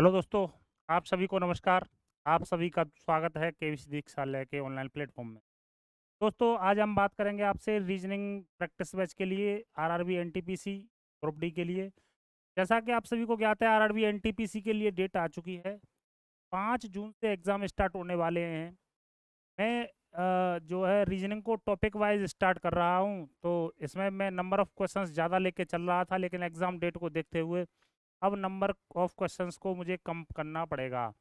Hello दोस्तों, आप सभी को नमस्कार। आप सभी का स्वागत है केवीसी दीक्षालय के ऑनलाइन प्लेटफॉर्म में। दोस्तों, आज हम बात करेंगे आपसे रीजनिंग प्रैक्टिस बैच के लिए आरआरबी एनटीपीसी ग्रुप डी के लिए। जैसा कि आप सभी को ज्ञात है, आरआरबी एनटीपीसी के लिए डेट आ चुकी है। 5 जून से एग्ज़ाम स्टार्ट होने वाले हैं। मैं जो है रीजनिंग को टॉपिक वाइज स्टार्ट कर रहा हूँ, तो इसमें मैं नंबर ऑफ़ क्वेश्चंस ज़्यादा लेके चल रहा था, लेकिन एग्ज़ाम डेट को देखते हुए अब नंबर ऑफ़ क्वेश्चंस को मुझे कम करना पड़ेगा।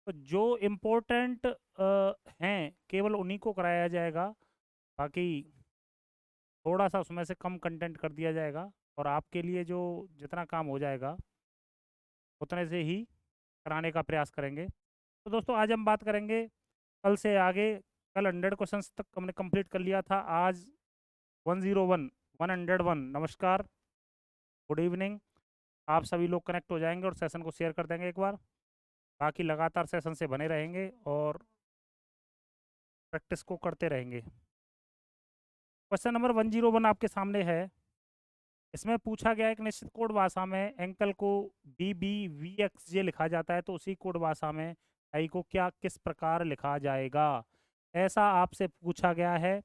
तो जो इम्पोर्टेंट हैं केवल उन्हीं को कराया जाएगा, बाकी थोड़ा-सा उसमें से कम कंटेंट कर दिया जाएगा और आपके लिए जो जितना काम हो जाएगा, उतने से ही कराने का प्रयास करेंगे। तो दोस्तों, आज हम बात करेंगे कल से आगे। कल 100 क्वेश्चंस तक हमने कंप्लीट कर लिया था, आज 101 101 नमस्कार, गुड इवनिंग। आप सभी लोग कनेक्ट हो जाएँगे और सेशन को शेयर कर देंगे एक बार। बाकी लगातार सेशन से बने रहेंगे और प्रैक्टिस को करते रहेंगे। क्वेश्चन नंबर 101 आपके सामने है। इसमें पूछा गया एक निश्चित कोड भाषा में एंकल को बी बी वी एक्स जे लिखा जाता है, तो उसी कोड भाषा में आई को क्या किस प्रकार लिखा जाएगा, ऐसा आपसे पूछा गया है।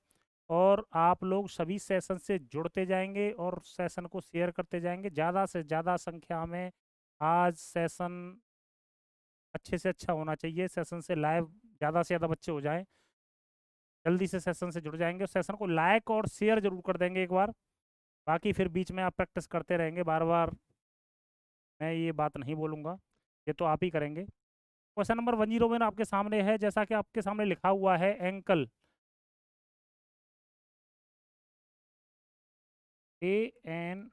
और आप लोग सभी सेशन से जुड़ते जाएंगे और सेशन को शेयर करते जाएंगे ज़्यादा से ज़्यादा संख्या में। आज सेशन अच्छे से अच्छा होना चाहिए, सेशन से लाइव ज़्यादा से ज़्यादा बच्चे हो जाएं। जल्दी से सेशन से जुड़ जाएंगे और सेशन को लाइक और शेयर जरूर कर देंगे एक बार। बाकी फिर बीच में आप प्रैक्टिस करते रहेंगे, बार बार मैं ये बात नहीं बोलूँगा, ये तो आप ही करेंगे। क्वेश्चन नंबर 101 आपके सामने है, जैसा कि आपके सामने लिखा हुआ है एंकल, ANKLE।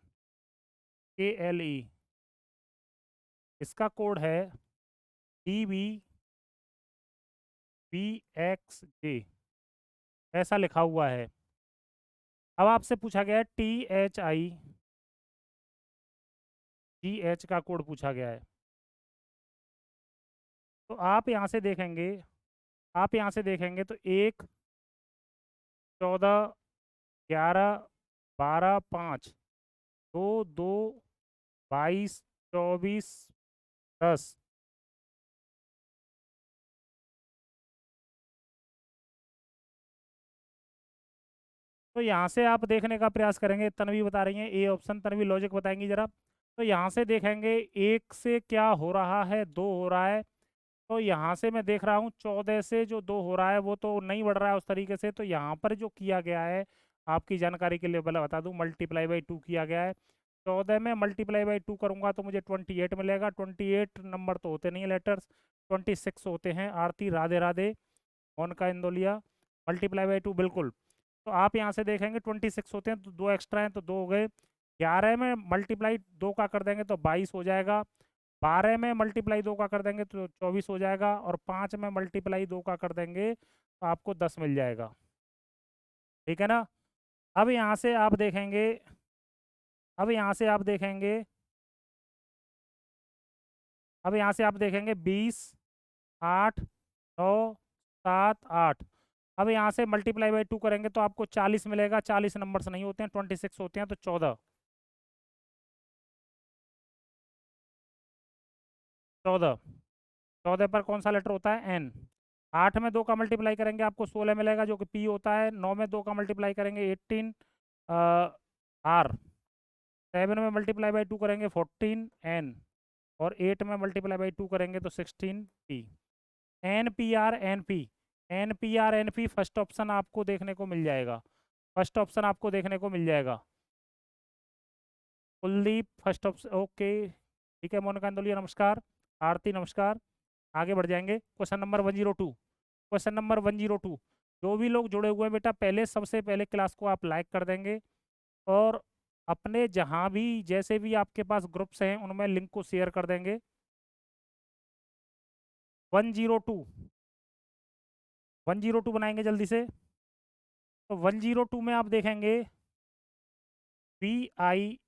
इसका कोड है DBVXJ, ऐसा लिखा हुआ है। अब आपसे पूछा गया है THIGH का कोड पूछा गया है। तो आप यहाँ से देखेंगे, तो 1 14 11 12 5 2 2 22 24 10। तो यहाँ से आप देखने का प्रयास करेंगे, तन्वी बता रही हैं ए ऑप्शन, तन्वी लॉजिक बताएंगी जरा। तो यहाँ से देखेंगे 1 से क्या हो रहा है, 2 हो रहा है। तो यहाँ से मैं देख रहा हूँ 14 से जो 2 हो रहा है वो तो नहीं बढ़ रहा है उस तरीके से। तो यहाँ पर जो किया गया है, आपकी जानकारी के लिए बता दूँ, मल्टीप्लाई बाई 2 किया गया है। 14 में मल्टीप्लाई बाई 2 करूँगा तो मुझे 28 मिलेगा। 28 नंबर तो होते नहीं है लेटर्स, 26 होते हैं। आरती राधे राधे, कौन का इंदौलिया, मल्टीप्लाई बाई 2 बिल्कुल। तो आप यहाँ से देखेंगे 26 होते हैं तो 2 एक्स्ट्रा हैं तो 2 हो गए। 11 में मल्टीप्लाई 2 का कर देंगे तो 22 हो जाएगा। 12 में मल्टीप्लाई 2 का कर देंगे तो 24 हो जाएगा। और 5 में मल्टीप्लाई 2 का कर देंगे तो आपको 10 मिल जाएगा। ठीक है ना। अब यहाँ से आप देखेंगे, अब यहाँ से आप देखेंगे अब यहाँ से आप देखेंगे 20 8 9 7 8। अब यहाँ से मल्टीप्लाई बाई 2 करेंगे तो आपको 40 मिलेगा। 40 नंबर्स नहीं होते हैं, 26 होते हैं तो 14। 14 14 पर कौन सा लेटर होता है, एन। 8 में 2 का मल्टीप्लाई करेंगे आपको 16 मिलेगा जो कि पी होता है। 9 में 2 का मल्टीप्लाई करेंगे 18, आर। 7 में मल्टीप्लाई बाई 2 करेंगे 14, एन। और 8 में मल्टीप्लाई बाई 2 करेंगे तो 16, P. N P R N P, N P R N P first option आपको देखने को मिल जाएगा। फर्स्ट ऑप्शन आपको देखने को मिल जाएगा। कुलदीप फर्स्ट ऑप्शन, ओके ठीक है। मोनिका इंदौलिया नमस्कार, आरती नमस्कार। आगे बढ़ जाएंगे। Question number 102, question number 102। जो भी लोग जुड़े हुए हैं बेटा, पहले सबसे पहले क्लास को आप लाइक कर देंगे और अपने जहाँ भी जैसे भी आपके पास ग्रुप्स हैं उनमें लिंक को शेयर कर देंगे। 102, 102 बनाएंगे जल्दी से। तो 102 में आप देखेंगे VIEWER,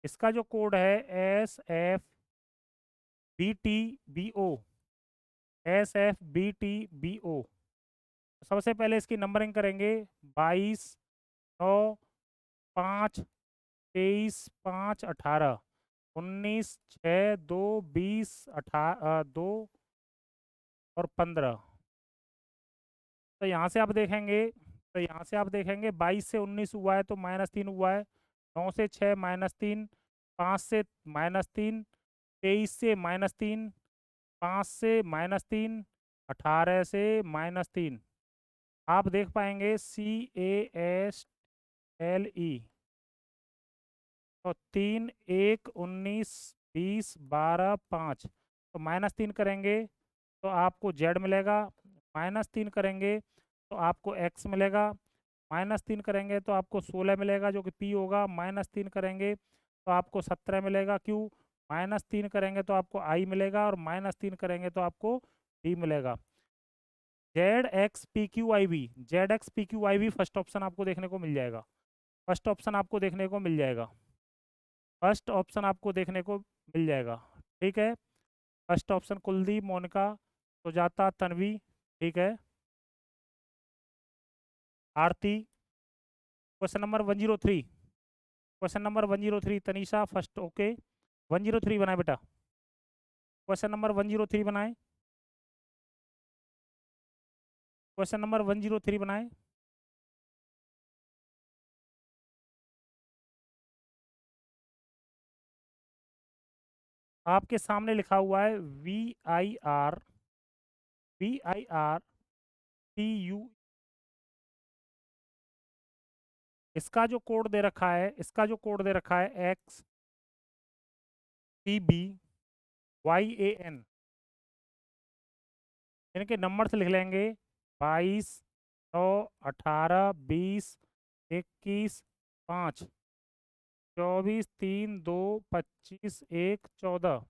इसका जो कोड है SFBTBO, SFBTBO। सबसे पहले इसकी नंबरिंग करेंगे 22 9 5 23 5 18 19 6 2 20 2 और 15। तो यहाँ से आप देखेंगे, 22 से 19 हुआ है तो -3 हुआ है, 9 से 6 -3, 5 से -3, 23 से -3, 5 से -3, 18 से -3। आप देख पाएंगे CASLE, तो 3 1 19 20 12 5, तो -3 करेंगे तो आपको Z मिलेगा, -3 करेंगे तो आपको X मिलेगा, -3 करेंगे तो आपको 16 मिलेगा जो कि P होगा, -3 करेंगे तो आपको 17 मिलेगा Q, -3 करेंगे तो आपको I मिलेगा और -3 करेंगे तो आपको D मिलेगा। ZXPQIV फर्स्ट ऑप्शन आपको देखने को मिल जाएगा। फर्स्ट ऑप्शन आपको देखने को मिल जाएगा। फर्स्ट ऑप्शन आपको देखने को मिल जाएगा। ठीक है, फर्स्ट ऑप्शन कुलदीप, मोनिका, सुजाता, तन्वी। ठीक है, Aarti. Question number 103, question number 103 Tanisha first. Okay, 103 बनाए बेटा, क्वेश्चन नंबर 103 बनाए, क्वेश्चन नंबर 103 बनाए। आपके सामने लिखा हुआ है VIR TU। इसका जो कोड दे रखा है, इसका जो कोड दे रखा है XTBYAN, इनके नंबर से लिख लेंगे 22 9 18 20 21 5 24 3 2 25 1 14।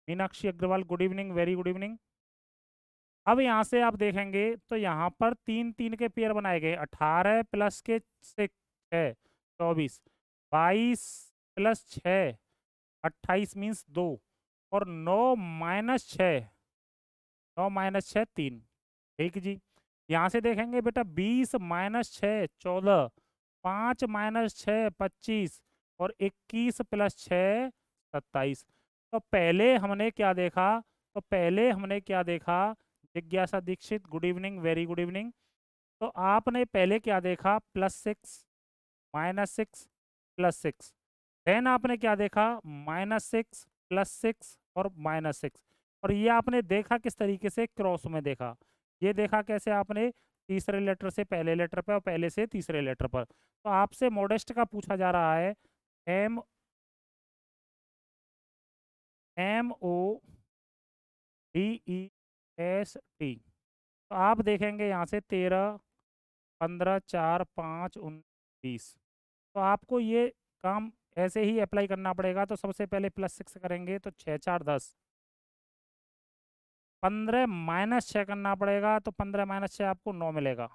Meenakshi Agarwal, good evening, very good evening. अब यहाँ से आप देखेंगे तो यहाँ पर 3 3 के पेयर बनाए गए, 18 प्लस के 6 24, 22 प्लस 6 28 मीन्स 2, और 9 माइनस 6, 9 माइनस 6 3। ठीक जी, यहाँ से देखेंगे बेटा 20 माइनस 6 14, 5 माइनस 6 25 और 21 प्लस 6 27। तो पहले हमने क्या देखा, तो पहले हमने क्या देखा, जिज्ञासा Dixit, good evening, very good evening. तो आपने पहले क्या देखा, +6 -6 +6। देन आपने क्या देखा, -6 +6 और -6। और ये आपने देखा किस तरीके से, क्रॉस में देखा। ये देखा कैसे आपने, तीसरे लेटर से पहले लेटर पर और पहले से तीसरे लेटर पर। तो आपसे मॉडेस्ट का पूछा जा रहा है, MODEST। तो आप देखेंगे यहाँ से 13 15 4 5 19 20। तो आपको ये काम ऐसे ही अप्लाई करना पड़ेगा। तो सबसे पहले +6 करेंगे तो 6 4 10, 15 -6 करना पड़ेगा तो 15 -6 आपको 9 मिलेगा।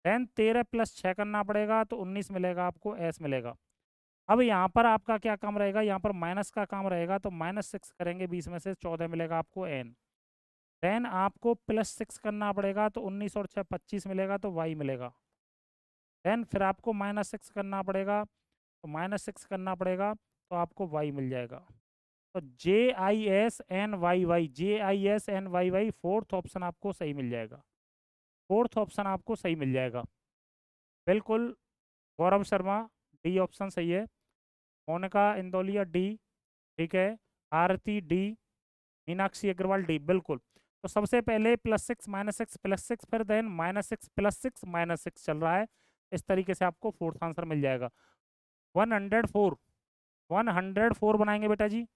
देन 13 + 6 करना पड़ेगा तो 19 मिलेगा, आपको S मिलेगा। अब यहाँ पर आपका क्या काम रहेगा, यहाँ पर माइनस का काम रहेगा तो -6 करेंगे 20 में से 14 मिलेगा आपको N। देन आपको +6 करना पड़ेगा तो 19 और 6 25 मिलेगा तो Y मिलेगा। देन फिर आपको -6 करना पड़ेगा तो -6 करना पड़ेगा तो आपको Y मिल जाएगा। तो JISNYY फोर्थ ऑप्शन आपको सही मिल जाएगा। फोर्थ ऑप्शन आपको सही मिल जाएगा, बिल्कुल। गौरव शर्मा, डी ऑप्शन सही है। मोनिका इंदौलिया, डी। ठीक है, आरती, डी। मीनाक्षी अग्रवाल, डी, बिल्कुल। तो सबसे पहले +6 -6 +6, फिर देन -6 +6 -6 चल रहा है। इस तरीके से आपको फोर्थ आंसर मिल जाएगा। 104, 104 बनाएंगे बेटा जी,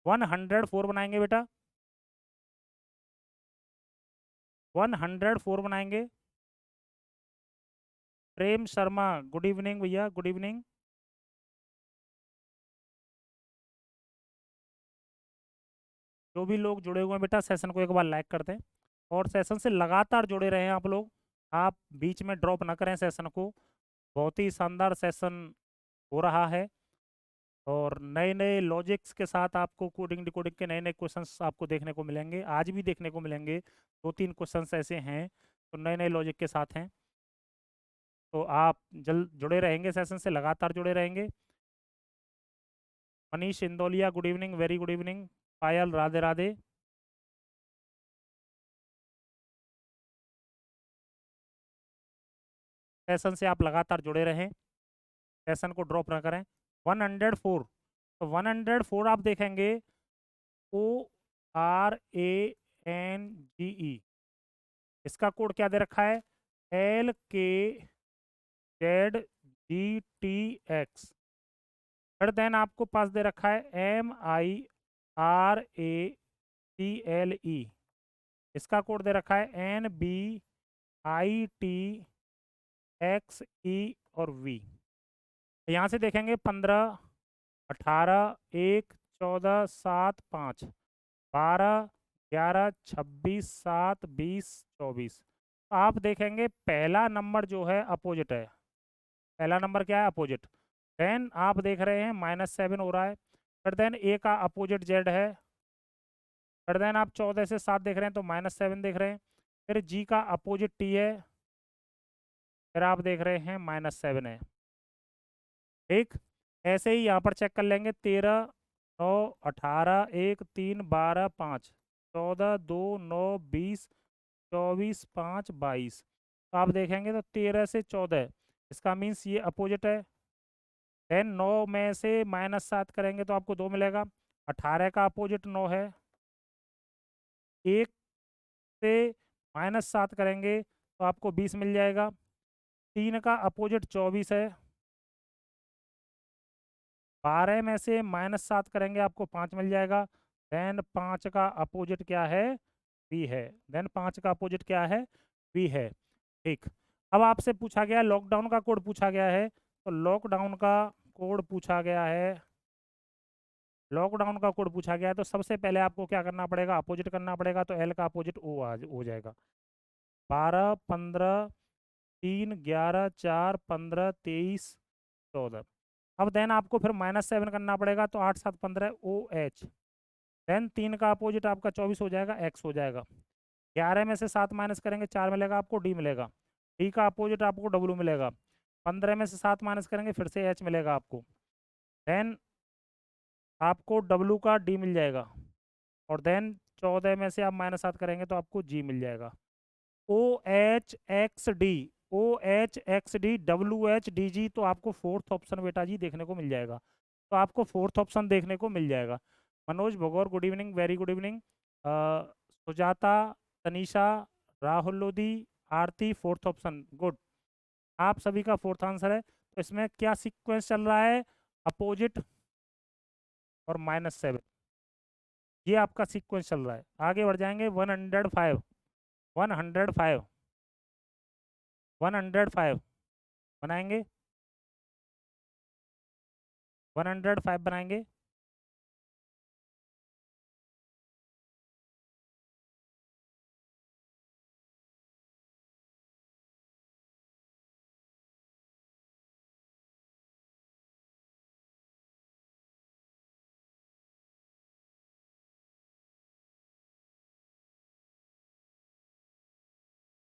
104 बनाएंगे बेटा, 104 बनाएंगे। प्रेम शर्मा, गुड इवनिंग भैया, गुड इवनिंग। जो भी लोग जुड़े हुए हैं बेटा, सेशन को एक बार लाइक कर दें और सेशन से लगातार जुड़े रहें आप लोग। आप बीच में ड्रॉप ना करें सेशन को। बहुत ही शानदार सेशन हो रहा है और नए नए लॉजिक्स के साथ आपको कोडिंग डिकोडिंग के नए नए क्वेश्चंस आपको देखने को मिलेंगे। आज भी देखने को मिलेंगे, 2-3 क्वेश्चंस ऐसे हैं तो नए नए लॉजिक के साथ हैं। तो आप जल्द जुड़े रहेंगे, सेशन से लगातार जुड़े रहेंगे। Manish Indauliya, good evening, very good evening. Payal, Radhe Radhe. Session से आप लगातार जुड़े रहें, सेशन को ड्रॉप ना करें। 104, तो 104 आप देखेंगे ORANGE, इसका कोड क्या दे रखा है? LKZGTX। फिर देन आपको पास दे रखा है MIRACLE, इसका कोड दे रखा है NBITXE और V। यहाँ से देखेंगे 15, 18, 1, 14, 7, 5, 12, 11, 26, 7, 20, 24। आप देखेंगे पहला नंबर जो है अपोजिट है। पहला नंबर क्या है? अपोजिट। देन आप देख रहे हैं -7 हो रहा है। फिर देन ए का अपोजिट जेड है। फिर देन आप 14 से 7 देख रहे हैं तो -7 देख रहे हैं। फिर जी का अपोजिट टी है, फिर आप देख रहे हैं -7 है। ठीक, ऐसे ही यहाँ पर चेक कर लेंगे 13, 9, 18, 1, 3, 12, 5, 14, 2, 9, 20, 24, 5, 22। तो आप देखेंगे तो 13 से 14, इसका मीन्स ये अपोजिट है। देन 9 में से -7 करेंगे तो आपको 2 मिलेगा। 18 का अपोजिट 9 है। 1 से -7 करेंगे तो आपको 20 मिल जाएगा। 3 का अपोजिट 24 है। 12 में से -7 करेंगे आपको 5 मिल जाएगा। देन 5 का अपोजिट क्या है? बी है। देन 5 का अपोजिट क्या है? बी है। ठीक, अब आपसे पूछा गया लॉकडाउन का कोड पूछा गया है, तो लॉकडाउन का कोड पूछा गया है, लॉकडाउन का कोड पूछा गया है, तो सबसे पहले आपको क्या करना पड़ेगा? अपोजिट करना पड़ेगा। तो एल का अपोजिट ओ हो जाएगा। 12, 15, 3, 11, 4, 15, 23, 14। अब देन आपको फिर -7 करना पड़ेगा। तो 8, 7, 15 OH। देन 3 का अपोजिट आपका 24 हो जाएगा, एक्स हो जाएगा। 11 में से 7 माइनस करेंगे 4 मिलेगा आपको, डी मिलेगा। डी का अपोजिट आपको डब्लू मिलेगा। 15 में से 7 माइनस करेंगे फिर से एच मिलेगा आपको। देन आपको डब्लू का डी मिल जाएगा। और देन 14 में से आप -7 करेंगे तो आपको जी मिल जाएगा। OHXD, OHXD, WHDG, तो आपको फोर्थ ऑप्शन बेटा जी देखने को मिल जाएगा। तो आपको फोर्थ ऑप्शन देखने को मिल जाएगा। Manoj Bhagaur, good evening, very good evening. Sujata, Tanisha, Rahul Lodhi, Aarti, fourth option, good. आप सभी का फोर्थ आंसर है। तो इसमें क्या सीक्वेंस चल रहा है? अपोजिट और -7, ये आपका सीक्वेंस चल रहा है। आगे बढ़ जाएंगे। 105, 105, 105 बनाएंगे, 105 बनाएंगे।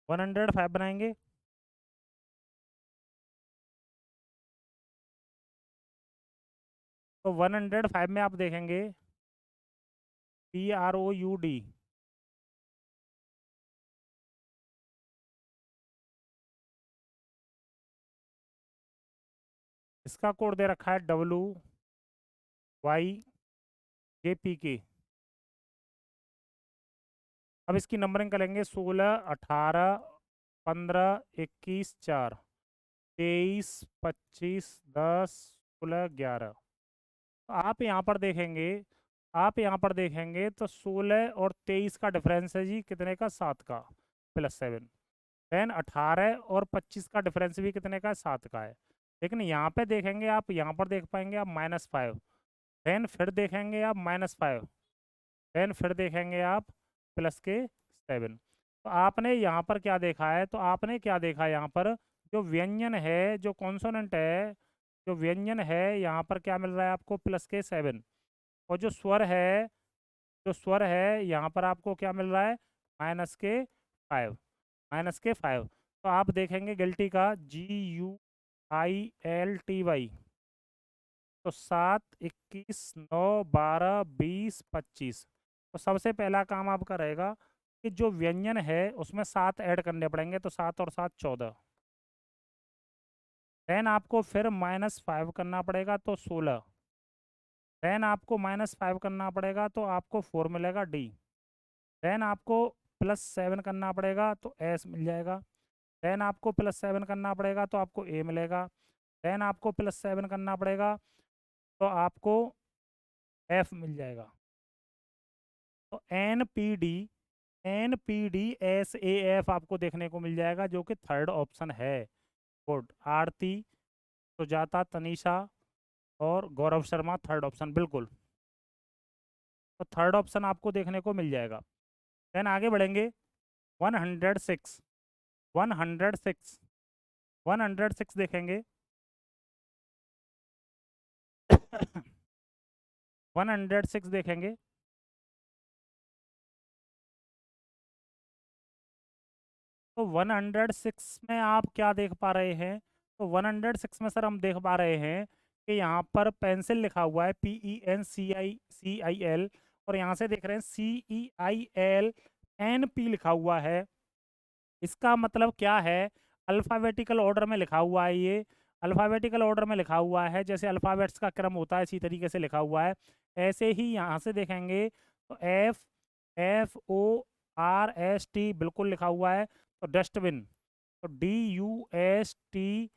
वन 105 बनाएंगे। तो 105 में आप देखेंगे PROUD, इसका कोड दे रखा है WYJPK। अब इसकी नंबरिंग करेंगे 16, 18, 15, 21, 4, 23, 25, 10, 16, 11। आप यहाँ पर देखेंगे, आप यहाँ पर देखेंगे तो 16 और 23 का डिफरेंस है जी कितने का? 7 का, +7। देन 18 और 25 का डिफरेंस भी कितने का? 7 का है। लेकिन यहाँ पे देखेंगे आप, यहाँ पर देख पाएंगे आप -5। देन फिर देखेंगे आप -5। देन फिर देखेंगे आप +7। तो आपने यहाँ पर क्या देखा है? तो आपने क्या देखा है यहाँ पर? जो व्यंजन है, जो कॉन्सोनेंट है, जो व्यंजन है यहाँ पर क्या मिल रहा है आपको? +7। और जो स्वर है, जो स्वर है यहाँ पर आपको क्या मिल रहा है? -5, -5। तो आप देखेंगे गिल्टी का GUILTY, तो 7, 21, 9, 12, 20, 25। तो सबसे पहला काम आपका रहेगा कि जो व्यंजन है उसमें 7 ऐड करने पड़ेंगे, तो 7 और 7 14। देन आपको फिर -5 करना पड़ेगा, तो 16। देन आपको -5 करना पड़ेगा, तो आपको 4 मिलेगा, डी। देन आपको +7 करना पड़ेगा, तो एस मिल जाएगा। देन आपको +7 करना पड़ेगा, तो आपको ए मिलेगा। देन आपको +7 करना पड़ेगा, तो आपको एफ मिल जाएगा। तो NPD आपको देखने को मिल जाएगा, जो कि थर्ड ऑप्शन है। गुड। आरती, सुजाता, तनीषा और गौरव शर्मा थर्ड ऑप्शन, बिल्कुल। तो थर्ड ऑप्शन आपको देखने को मिल जाएगा। देन आगे बढ़ेंगे। 106, 106, 106 देखेंगे। 106 देखेंगे। तो 106 में आप क्या देख पा रहे हैं? तो 106 में सर हम देख पा रहे हैं कि यहाँ पर पेंसिल लिखा हुआ है, PENCIL, और यहाँ से देख रहे हैं CEILNP लिखा हुआ है। इसका मतलब क्या है? अल्फ़ाबेटिकल ऑर्डर में लिखा हुआ है ये। अल्फ़ाबेटिकल ऑर्डर में लिखा हुआ है, जैसे अल्फ़ाबेट्स का क्रम होता है इसी तरीके से लिखा हुआ है। ऐसे ही यहाँ से देखेंगे तो FFORST बिल्कुल लिखा हुआ है। तो डस्टबिन, तो DUSTBIN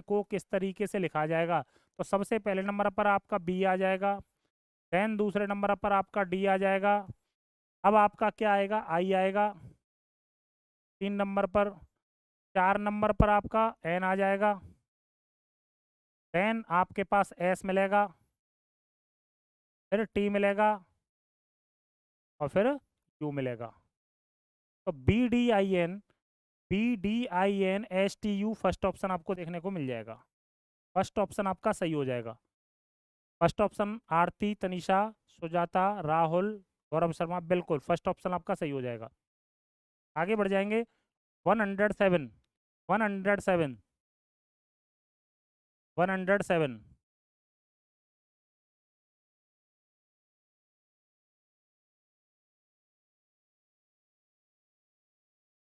को किस तरीके से लिखा जाएगा? तो सबसे पहले नंबर पर आपका बी आ जाएगा। देन दूसरे नंबर पर आपका डी आ जाएगा। अब आपका क्या आएगा? आई आएगा 3 नंबर पर। 4 नंबर पर आपका एन आ जाएगा। देन आपके पास एस मिलेगा, फिर टी मिलेगा और फिर यू मिलेगा। तो BDIN फर्स्ट ऑप्शन आपको देखने को मिल जाएगा। फर्स्ट ऑप्शन आपका सही हो जाएगा। फर्स्ट ऑप्शन आरती, तनिषा, सुजाता, राहुल, गौरव शर्मा, बिल्कुल फर्स्ट ऑप्शन आपका सही हो जाएगा। आगे बढ़ जाएंगे। 107, 107, 107।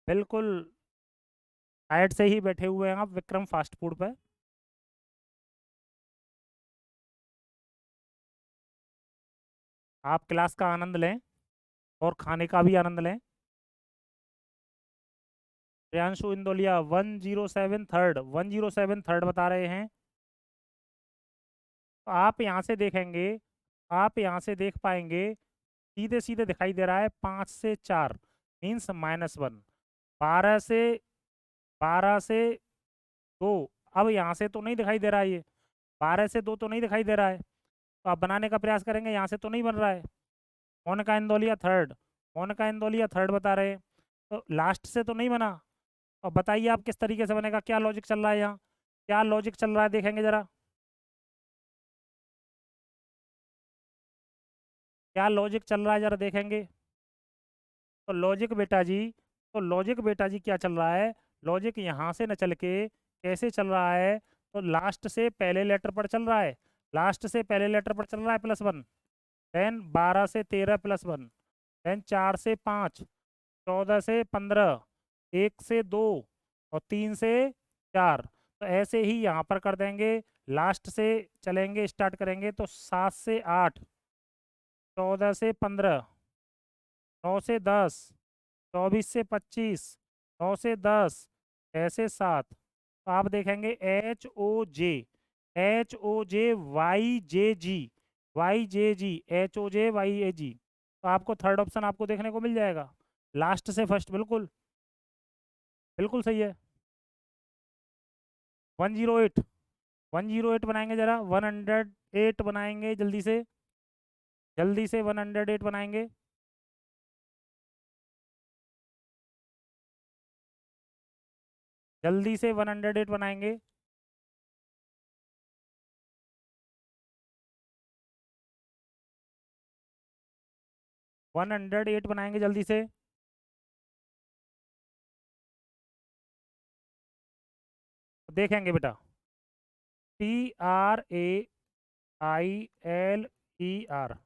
बिल्कुल साइड से ही बैठे हुए हैं आप विक्रम फास्ट फूड पे। आप क्लास का आनंद लें और खाने का भी आनंद लें। प्रियांशु इंदोलिया 107 थर्ड, 107 थर्ड बता रहे हैं। तो आप यहाँ से देखेंगे, आप यहाँ से देख पाएंगे, सीधे सीधे दिखाई दे रहा है 5 से 4 मीन्स -1। 12 से 2, अब यहाँ से तो नहीं दिखाई दे रहा है ये। 12 से 2 तो नहीं दिखाई दे रहा है, तो आप बनाने का प्रयास करेंगे, यहाँ से तो नहीं बन रहा है। मोनिका इंदौलिया थर्ड, मोनिका इंदौलिया थर्ड बता रहे हैं, तो लास्ट से तो नहीं बना। और बताइए आप किस तरीके से बनेगा, क्या लॉजिक चल रहा है यहाँ? क्या लॉजिक चल रहा है देखेंगे जरा, क्या लॉजिक चल रहा है जरा देखेंगे। तो लॉजिक बेटा जी, तो लॉजिक बेटा जी क्या चल रहा है? लॉजिक यहाँ से न चल के कैसे चल रहा है? तो लास्ट से पहले लेटर पर चल रहा है। लास्ट से पहले लेटर पर चल रहा है +1। देन 12 से 13 +1। देन 4 से 5, 14 से 15, 1 से 2 और 3 से 4। तो ऐसे ही यहाँ पर कर देंगे। लास्ट से चलेंगे, स्टार्ट करेंगे तो 7 से 8, 14 से 15, 9 से 10, 24 से 25, 9 से 10, 6 से 7। तो आप देखेंगे HOJ, HOJ, तो आपको थर्ड ऑप्शन आपको देखने को मिल जाएगा, लास्ट से फर्स्ट, बिल्कुल बिल्कुल सही है। 108, 108 बनाएंगे जरा, 108 बनाएंगे जल्दी से, जल्दी से 108 बनाएंगे। जल्दी से 108 बनाएंगे। वन हंड्रेड एट बनाएंगे जल्दी से। तो देखेंगे बेटा, TRAILER,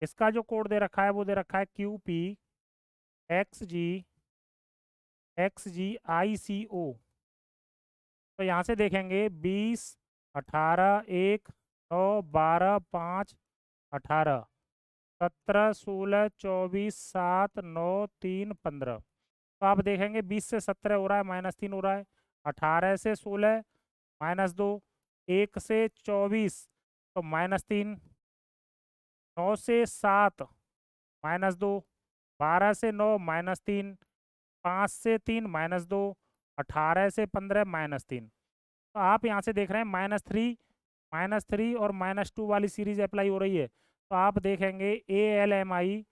इसका जो कोड दे रखा है वो दे रखा है QPXGICO। तो यहाँ से देखेंगे 20, 18, 1, 9, 12, 5, 18, 17, 16, 24, 7, 9, 3, 15। तो आप देखेंगे 20 से 17 हो रहा है, -3 हो रहा है। 18 से 16 -2, 1 से 24 तो -3, 9 से 7 -2, 12 से 9 -3, 5 से 3 -2, 18 से 15 -3। तो आप यहाँ से देख रहे हैं -3 और -2 वाली सीरीज अप्लाई हो रही है। तो आप देखेंगे ALMI,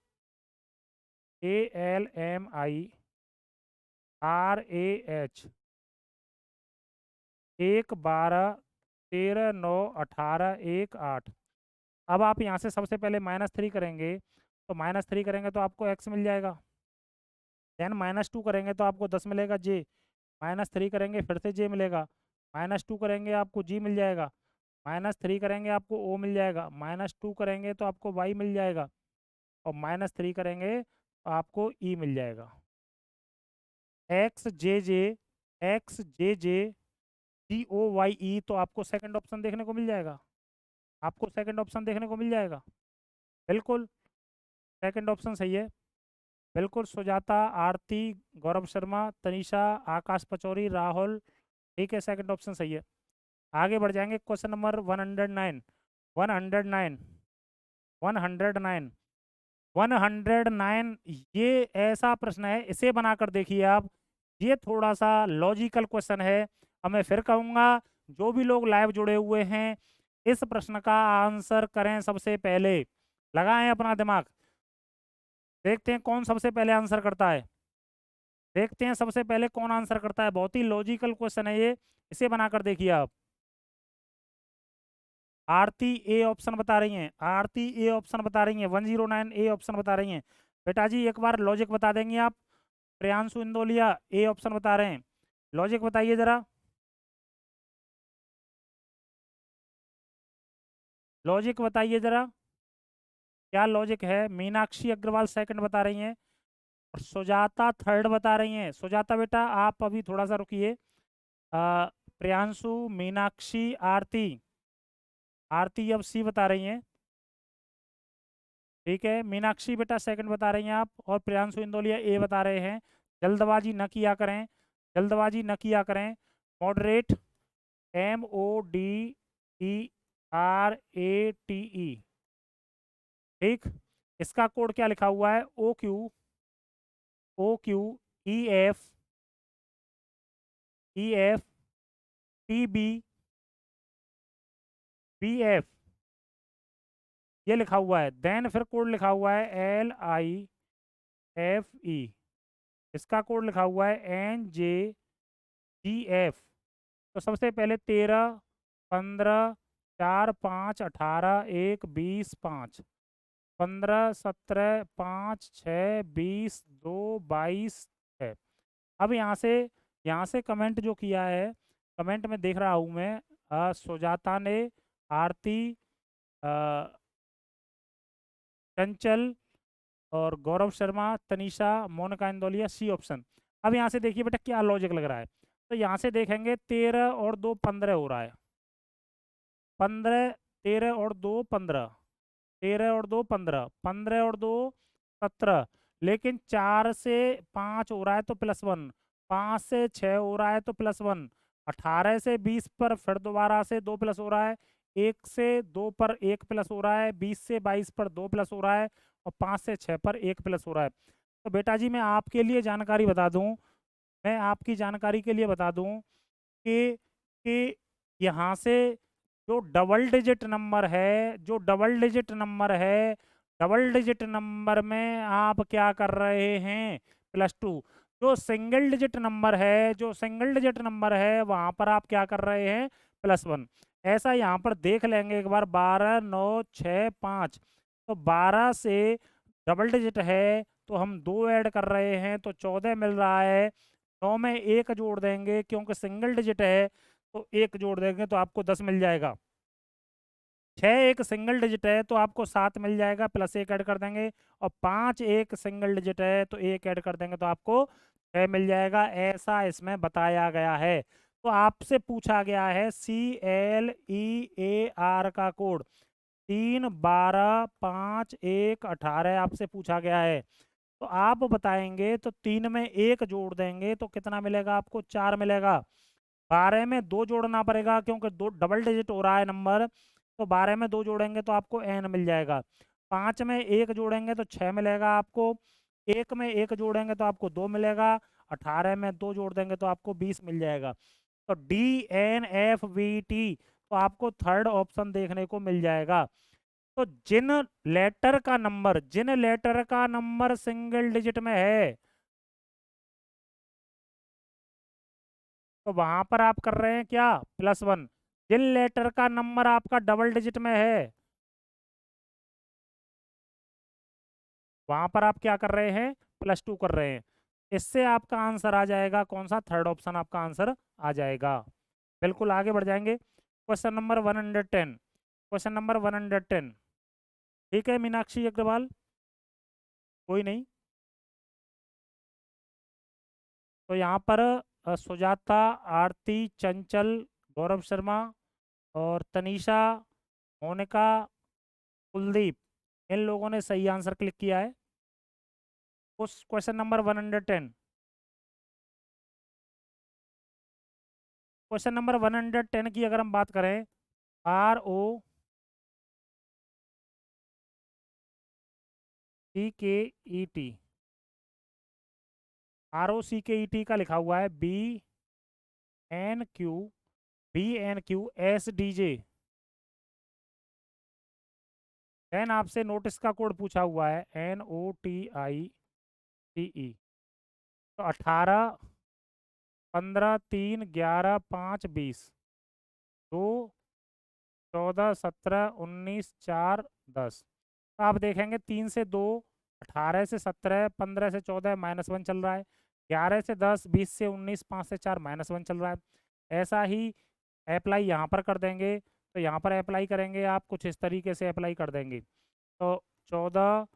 1, 12, 13, 9, 18, 1, 8। अब आप यहाँ से सबसे पहले -3 करेंगे, तो -3 करेंगे तो आपको x मिल जाएगा। देन -2 करेंगे तो आपको 10 मिलेगा j, -3 करेंगे फिर से j मिलेगा, -2 करेंगे आपको g मिल जाएगा, -3 करेंगे आपको o मिल जाएगा, -2 करेंगे तो आपको y मिल जाएगा, और -3 करेंगे तो आपको e मिल जाएगा। XJJ तो आपको सेकंड ऑप्शन देखने को मिल जाएगा। आपको सेकंड ऑप्शन देखने को मिल जाएगा। बिल्कुल सेकंड ऑप्शन सही है। बिल्कुल सुजाता, आरती, गौरव शर्मा, तनीषा, आकाश पचौरी, राहुल, ठीक है, सेकंड ऑप्शन सही है। आगे बढ़ जाएंगे, क्वेश्चन नंबर 109। 109 109 109 ये ऐसा प्रश्न है, इसे बनाकर देखिए आप। ये थोड़ा सा लॉजिकल क्वेश्चन है। अब मैं फिर कहूँगा, जो भी लोग लाइव जुड़े हुए हैं, इस प्रश्न का आंसर करें सबसे पहले। लगाएं अपना दिमाग, देखते हैं कौन सबसे पहले आंसर करता है। देखते हैं सबसे पहले कौन आंसर करता है। बहुत ही लॉजिकल क्वेश्चन है ये, इसे बनाकर देखिए आप। आरती ए ऑप्शन बता रही हैं, आरती ए ऑप्शन बता रही हैं, 109 ए ऑप्शन बता रही हैं। बेटा जी एक बार लॉजिक बता देंगे आप। प्रियांशु इंदोलिया ए ऑप्शन बता रहे हैं, लॉजिक बताइए जरा, लॉजिक बताइए जरा, क्या लॉजिक है। मीनाक्षी अग्रवाल सेकंड बता रही हैं, और सुजाता थर्ड बता रही हैं। सुजाता बेटा आप अभी थोड़ा सा रुकिए। प्रियांशु, मीनाक्षी, आरती, आरती अब सी बता रही हैं, ठीक है। मीनाक्षी बेटा सेकंड बता रही हैं आप, और प्रियांशु इंदोलिया ए बता रहे हैं। जल्दबाजी न किया करें, जल्दबाजी न किया करें। मॉडरेट, MODERATE, ठीक। इसका कोड क्या लिखा हुआ है, OQ, EF, ये लिखा हुआ है। देन फिर कोड लिखा हुआ है LIFE, इसका कोड लिखा हुआ है NJGF। तो सबसे पहले 13, 15, 4, 5, 18, 1, 20, 5, 15, 17, 5, 6, 20, 2, 22 है। अब यहाँ से कमेंट जो किया है, कमेंट में देख रहा हूँ मैं, सुजाता ने, आरती, अ, चंचल और गौरव शर्मा, तनीषा, मोनिका इंदौलिया, सी ऑप्शन। अब यहाँ से देखिए बेटा क्या लॉजिक लग रहा है। तो यहाँ से देखेंगे 13 और 2 15 हो रहा है, 15, 13 और 2 15, 13 और 2 15, 15 और 2 17, लेकिन 4 से 5 हो रहा है तो +1, 5 से 6 हो रहा है तो +1, 18 से 20 पर फिर दोबारा से 2 प्लस हो रहा है, 1 से 2 पर 1 प्लस हो रहा है, 20 से 22 पर 2 प्लस हो रहा है, और 5 से 6 पर 1 प्लस हो रहा है। तो बेटा जी मैं आपके लिए जानकारी बता दूं, मैं आपकी जानकारी के लिए बता दूं कि यहाँ से जो डबल डिजिट नंबर है, जो डबल डिजिट नंबर है, डबल डिजिट नंबर में आप क्या कर रहे हैं, +2। जो सिंगल डिजिट नंबर है, जो सिंगल डिजिट नंबर है वहाँ पर आप क्या कर रहे हैं, +1। ऐसा यहाँ पर देख लेंगे एक बार, 12, 9, 6, 5। तो 12 से डबल डिजिट है तो हम 2 ऐड कर रहे हैं तो 14 मिल रहा है। 9 में 1 जोड़ देंगे क्योंकि सिंगल डिजिट है, तो 1 जोड़ देंगे तो आपको 10 मिल जाएगा। 6 एक सिंगल डिजिट है तो आपको 7 मिल जाएगा, प्लस 1 ऐड कर देंगे। और 5 एक सिंगल डिजिट है तो 1 ऐड कर देंगे तो आपको 6 मिल जाएगा। ऐसा इसमें बताया गया है। तो आपसे पूछा गया है CLEAR का कोड 3 12 5 1 18 आपसे पूछा गया है। तो आप बताएंगे तो 3 में 1 जोड़ देंगे तो कितना मिलेगा आपको? 4 मिलेगा। 12 में 2 जोड़ना पड़ेगा क्योंकि दो डबल डिजिट हो रहा है नंबर, तो 12 में 2 जोड़ेंगे तो आपको n मिल जाएगा। 5 में 1 जोड़ेंगे तो 6 मिलेगा आपको। 1 में 1 जोड़ेंगे तो आपको 2 मिलेगा। 18 में 2 जोड़ देंगे तो आपको 20 मिल जाएगा। तो DNFVT, तो आपको थर्ड ऑप्शन देखने को मिल जाएगा। तो जिन लेटर का नंबर सिंगल डिजिट में है, तो वहां पर आप कर रहे हैं क्या? +1। जिन लेटर का नंबर आपका डबल डिजिट में है, वहां पर आप क्या कर रहे हैं? +2 कर रहे हैं। इससे आपका आंसर आ जाएगा कौन सा? थर्ड ऑप्शन आपका आंसर आ जाएगा। बिल्कुल आगे बढ़ जाएंगे। Question number 110। Question number 110। ठीक है मीनाक्षी अग्रवाल, कोई नहीं। तो यहाँ पर सुजाता, आरती, चंचल, गौरव शर्मा और तनीषा, मोनिका, कुलदीप, इन लोगों ने सही आंसर क्लिक किया है। उस क्वेश्चन नंबर 110। क्वेश्चन नंबर 110 की अगर हम बात करें, ROCKET, ROCKET का लिखा हुआ है BNQ देन आपसे नोटिस का कोड पूछा हुआ है NOTICE। तो 18 15 3 11 5 20 2 14 17 19 4 10। तो आप देखेंगे 3 से 2, 18 से 17, 15 से 14 -1 चल रहा है। 11 से 10, 20 से 19, 5 से 4 -1 चल रहा है। ऐसा ही अप्लाई यहाँ पर कर देंगे। तो यहाँ पर अप्लाई करेंगे आप कुछ इस तरीके से अप्लाई कर देंगे। तो 14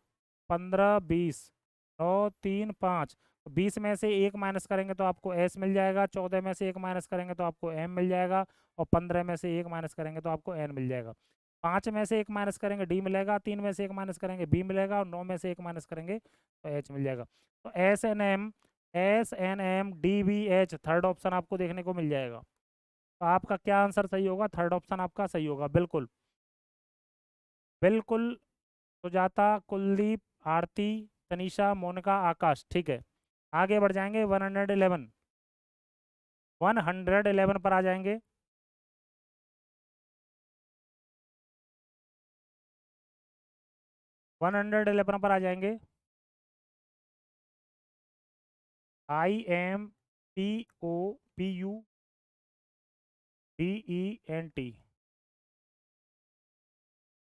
15 20 9 3 5, 20 में से 1 माइनस करेंगे तो आपको S मिल जाएगा। 14 में से 1 माइनस करेंगे तो आपको M मिल जाएगा। और 15 में से 1 माइनस करेंगे तो आपको N मिल जाएगा। 5 में से 1 माइनस करेंगे D मिलेगा। 3 में से 1 माइनस करेंगे B मिलेगा। और 9 में से 1 माइनस करेंगे तो H मिल जाएगा। तो SNM DBH थर्ड ऑप्शन आपको देखने को मिल जाएगा। तो आपका क्या आंसर सही होगा? थर्ड ऑप्शन आपका सही होगा। बिल्कुल बिल्कुल। सुजाता, कुलदीप, आरती, तनीषा, मोनिका, आकाश, ठीक है। आगे बढ़ जाएंगे। 111। 111 पर आ जाएंगे। 111 पर आ जाएंगे। IMPOPUDENT,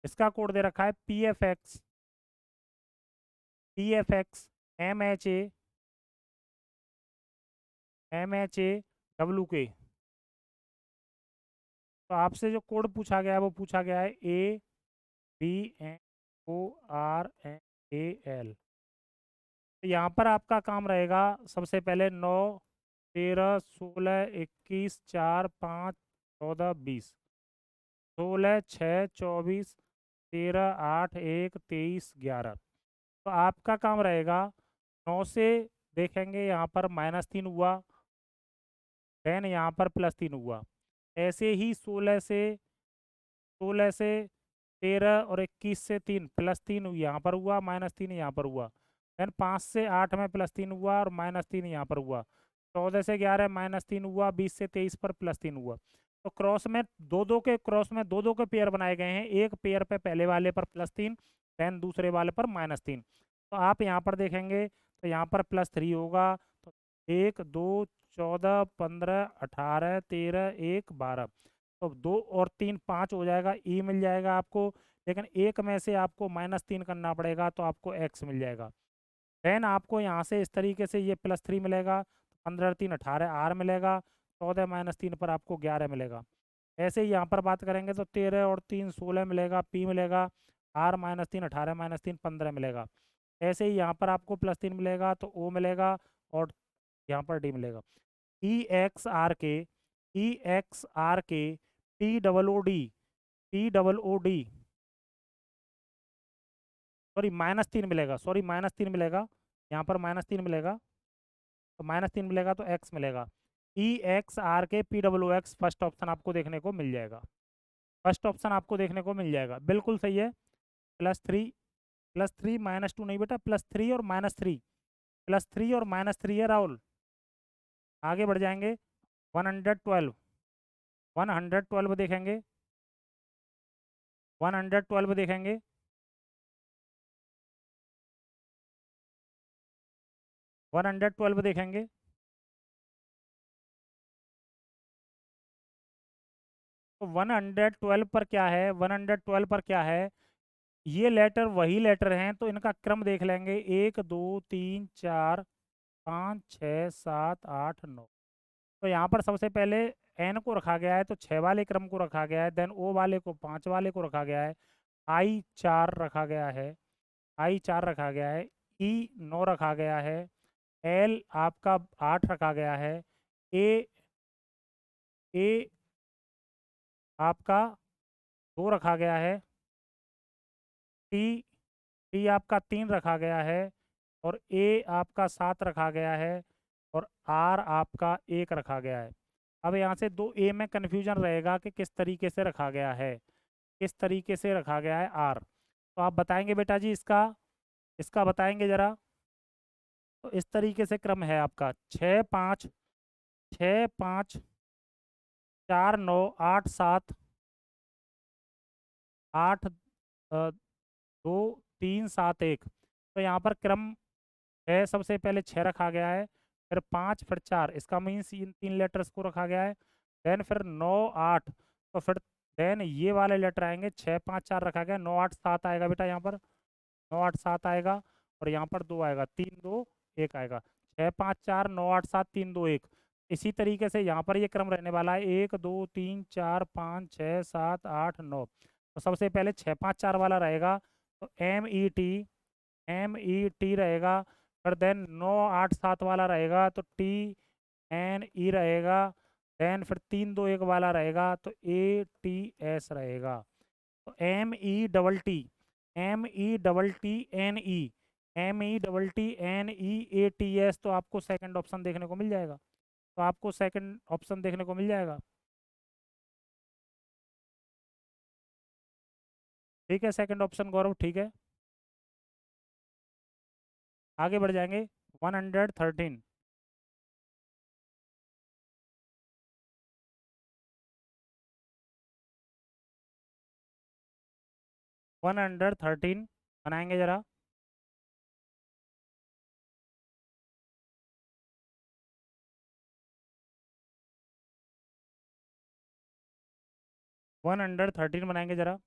इसका कोड दे रखा है PFX MHA तो आपसे जो कोड पूछा गया है वो पूछा गया है ABNORNAL। तो यहाँ पर आपका काम रहेगा सबसे पहले 9 13 16 21 4 5 14 20 16 6 24 13 8 1 23 11। तो आपका काम रहेगा 9 से देखेंगे यहाँ पर -3 हुआ, देन यहाँ पर +3 हुआ। ऐसे ही 16 से 13 और 21 से 3 +3 यहाँ पर हुआ, -3 यहाँ पर हुआ। देन 5 से 8 में +3 हुआ और -3 यहाँ पर हुआ। 14 से 11 -3 हुआ, 20 से 23 पर +3 हुआ। तो क्रॉस में दो दो के पेयर बनाए गए हैं। एक पेयर पे पहले वाले पर +3, देन दूसरे वाले पर -3। तो आप यहाँ पर देखेंगे तो यहाँ पर +3 होगा। तो 1 2 14 15 18 13 1 12। तो 2 और 3 5 हो जाएगा, ई मिल जाएगा आपको। लेकिन एक में से आपको -3 करना पड़ेगा तो आपको एक्स मिल जाएगा। देन आपको यहाँ से इस तरीके से ये +3 मिलेगा। 15 3 18 आर मिलेगा, 14 माइनस 3 पर आपको 11 मिलेगा। ऐसे ही यहाँ पर बात करेंगे तो 13 और 3 16 मिलेगा, पी मिलेगा, आर माइनस 3 18 माइनस 3 15 मिलेगा। ऐसे ही यहाँ पर आपको प्लस 3 मिलेगा तो ओ मिलेगा, और यहाँ पर डी मिलेगा। E X R K T double O D sorry -3 मिलेगा, सॉरी -3 मिलेगा, यहाँ पर -3 मिलेगा, तो -3 मिलेगा तो एक्स मिलेगा। EXRK PWX फर्स्ट ऑप्शन आपको देखने को मिल जाएगा, फर्स्ट ऑप्शन आपको देखने को मिल जाएगा, बिल्कुल सही है। +3 -2 नहीं बेटा, +3 और -3, +3 और -3 है राहुल। आगे बढ़ जाएंगे, 112 112 देखेंगे, 112 देखेंगे, 112 देखेंगे। तो 112 पर क्या है, 112 पर क्या है, ये लेटर वही लेटर हैं, तो इनका क्रम देख लेंगे, 1 2 3 4 5 6 7 8 9। तो यहाँ पर सबसे पहले एन को रखा गया है, तो 6 वाले क्रम को रखा गया है, देन ओ वाले को 5 वाले को रखा गया है, आई 4 रखा गया है, आई 4 रखा गया है, ई 9 रखा गया है, एल आपका 8 रखा गया है, ए ए आपका 2 रखा गया है, टी टी आपका 3 रखा गया है, और ए आपका 7 रखा गया है, और आर आपका 1 रखा गया है। अब यहाँ से 2 ए में कन्फ्यूजन रहेगा कि किस तरीके से रखा गया है, किस तरीके से रखा गया है आर, तो आप बताएंगे बेटा जी इसका, इसका बताएंगे ज़रा। तो इस तरीके से क्रम है आपका 6 5 6 5 4 9 8 7 8 2 3 7 1। तो यहाँ पर क्रम है, सबसे पहले 6 रखा गया है, फिर 5 फिर 4, इसका मीन्स इन 3 लेटर्स को रखा गया है, देन फिर 9 8, तो फिर देन ये वाले लेटर आएंगे, 6 5 4 रखा गया, 9 8 7 आएगा बेटा, यहाँ पर 9 8 7 आएगा, और यहाँ पर 2 आएगा, 3 2 1 आएगा, 6 5 4 9 8 7 3 2 1। इसी तरीके से यहाँ पर ये क्रम रहने वाला है, 1 2 3 4 5 6 7 8 9। तो सबसे पहले 6 5 4 वाला रहेगा, तो एम ई टी रहेगा, फिर देन 9 8 7 वाला रहेगा, तो TNE रहेगा, देन फिर 3 2 1 वाला रहेगा, तो ATS रहेगा। तो MEETTNE तो आपको सेकंड ऑप्शन देखने को मिल जाएगा, तो आपको सेकंड ऑप्शन देखने को मिल जाएगा। ठीक है, सेकंड ऑप्शन गौरव ठीक है। आगे बढ़ जाएंगे, 113 113 बनाएंगे जरा। 113 बनाएंगे जरा।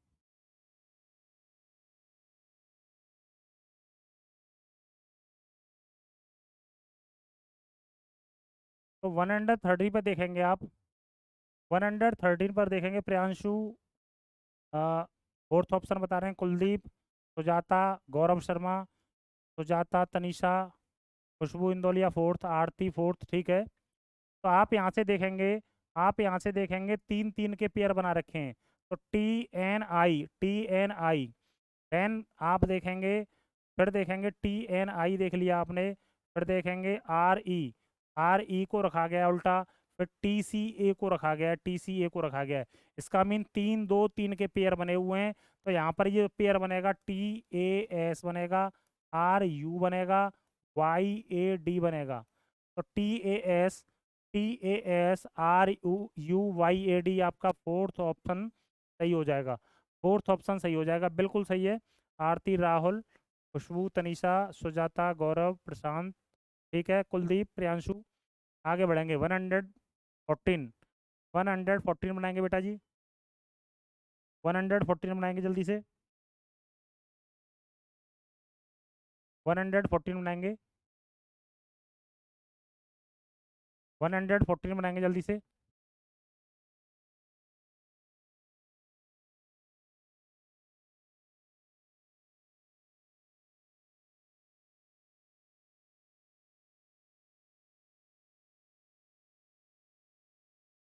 तो 113 पर देखेंगे आप, 113 पर देखेंगे प्रियांशु, फोर्थ ऑप्शन बता रहे हैं, कुलदीप, सुजाता, गौरव शर्मा, सुजाता तनिषा, खुशबू इंदौलिया फोर्थ, आरती फोर्थ, ठीक है। तो आप यहाँ से देखेंगे, आप यहाँ से देखेंगे 3 3 के पेयर बना रखे हैं, तो टी एन आई देन आप देखेंगे, फिर देखेंगे TNI देख लिया आपने, फिर देखेंगे आर ई को रखा गया उल्टा, फिर TCA को रखा गया है, TCA को रखा गया है, इसका मीन 3 2 3 के पेयर बने हुए हैं। तो यहाँ पर ये पेयर बनेगा, TAS बनेगा, RU बनेगा, YAD बनेगा। तो TAS RUYAD आपका फोर्थ ऑप्शन सही हो जाएगा, फोर्थ ऑप्शन सही हो जाएगा, बिल्कुल सही है। आरती, राहुल, खुशबू, तनीषा, सुजाता, गौरव, प्रशांत, ठीक है, कुलदीप, प्रियांशु। आगे बढ़ेंगे, 114 बनाएंगे बेटा जी, 114 बनाएंगे जल्दी से, 114 बनाएंगे। 114 बनाएंगे जल्दी से।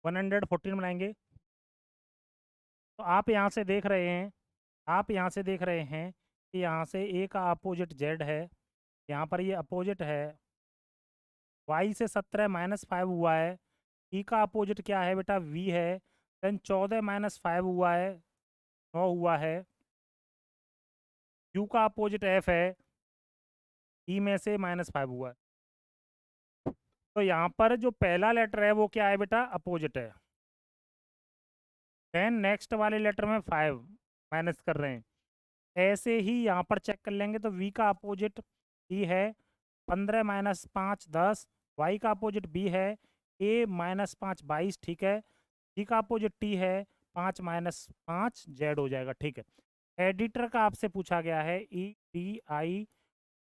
114 बनाएंगे। तो आप यहाँ से देख रहे हैं, आप यहाँ से देख रहे हैं कि यहाँ से ए का अपोजिट जेड है, यहाँ पर ये अपोजिट है, वाई से 17 -5 हुआ है, ई का अपोजिट क्या है बेटा, वी है, देन 14 -5 हुआ है, 9 हुआ है, यू का अपोजिट एफ है, ई में से -5 हुआ है। तो यहाँ पर जो पहला लेटर है वो क्या है बेटा, अपोजिट है। देन नेक्स्ट वाले लेटर में 5 माइनस कर रहे हैं। ऐसे ही यहाँ पर चेक कर लेंगे तो वी का अपोजिट ई है, 15 -5 10, वाई का अपोजिट बी है, ए -5 22, ठीक है। सी का अपोजिट टी है, 5 -5 जेड हो जाएगा, ठीक है। एडिटर का आपसे पूछा गया है, E D I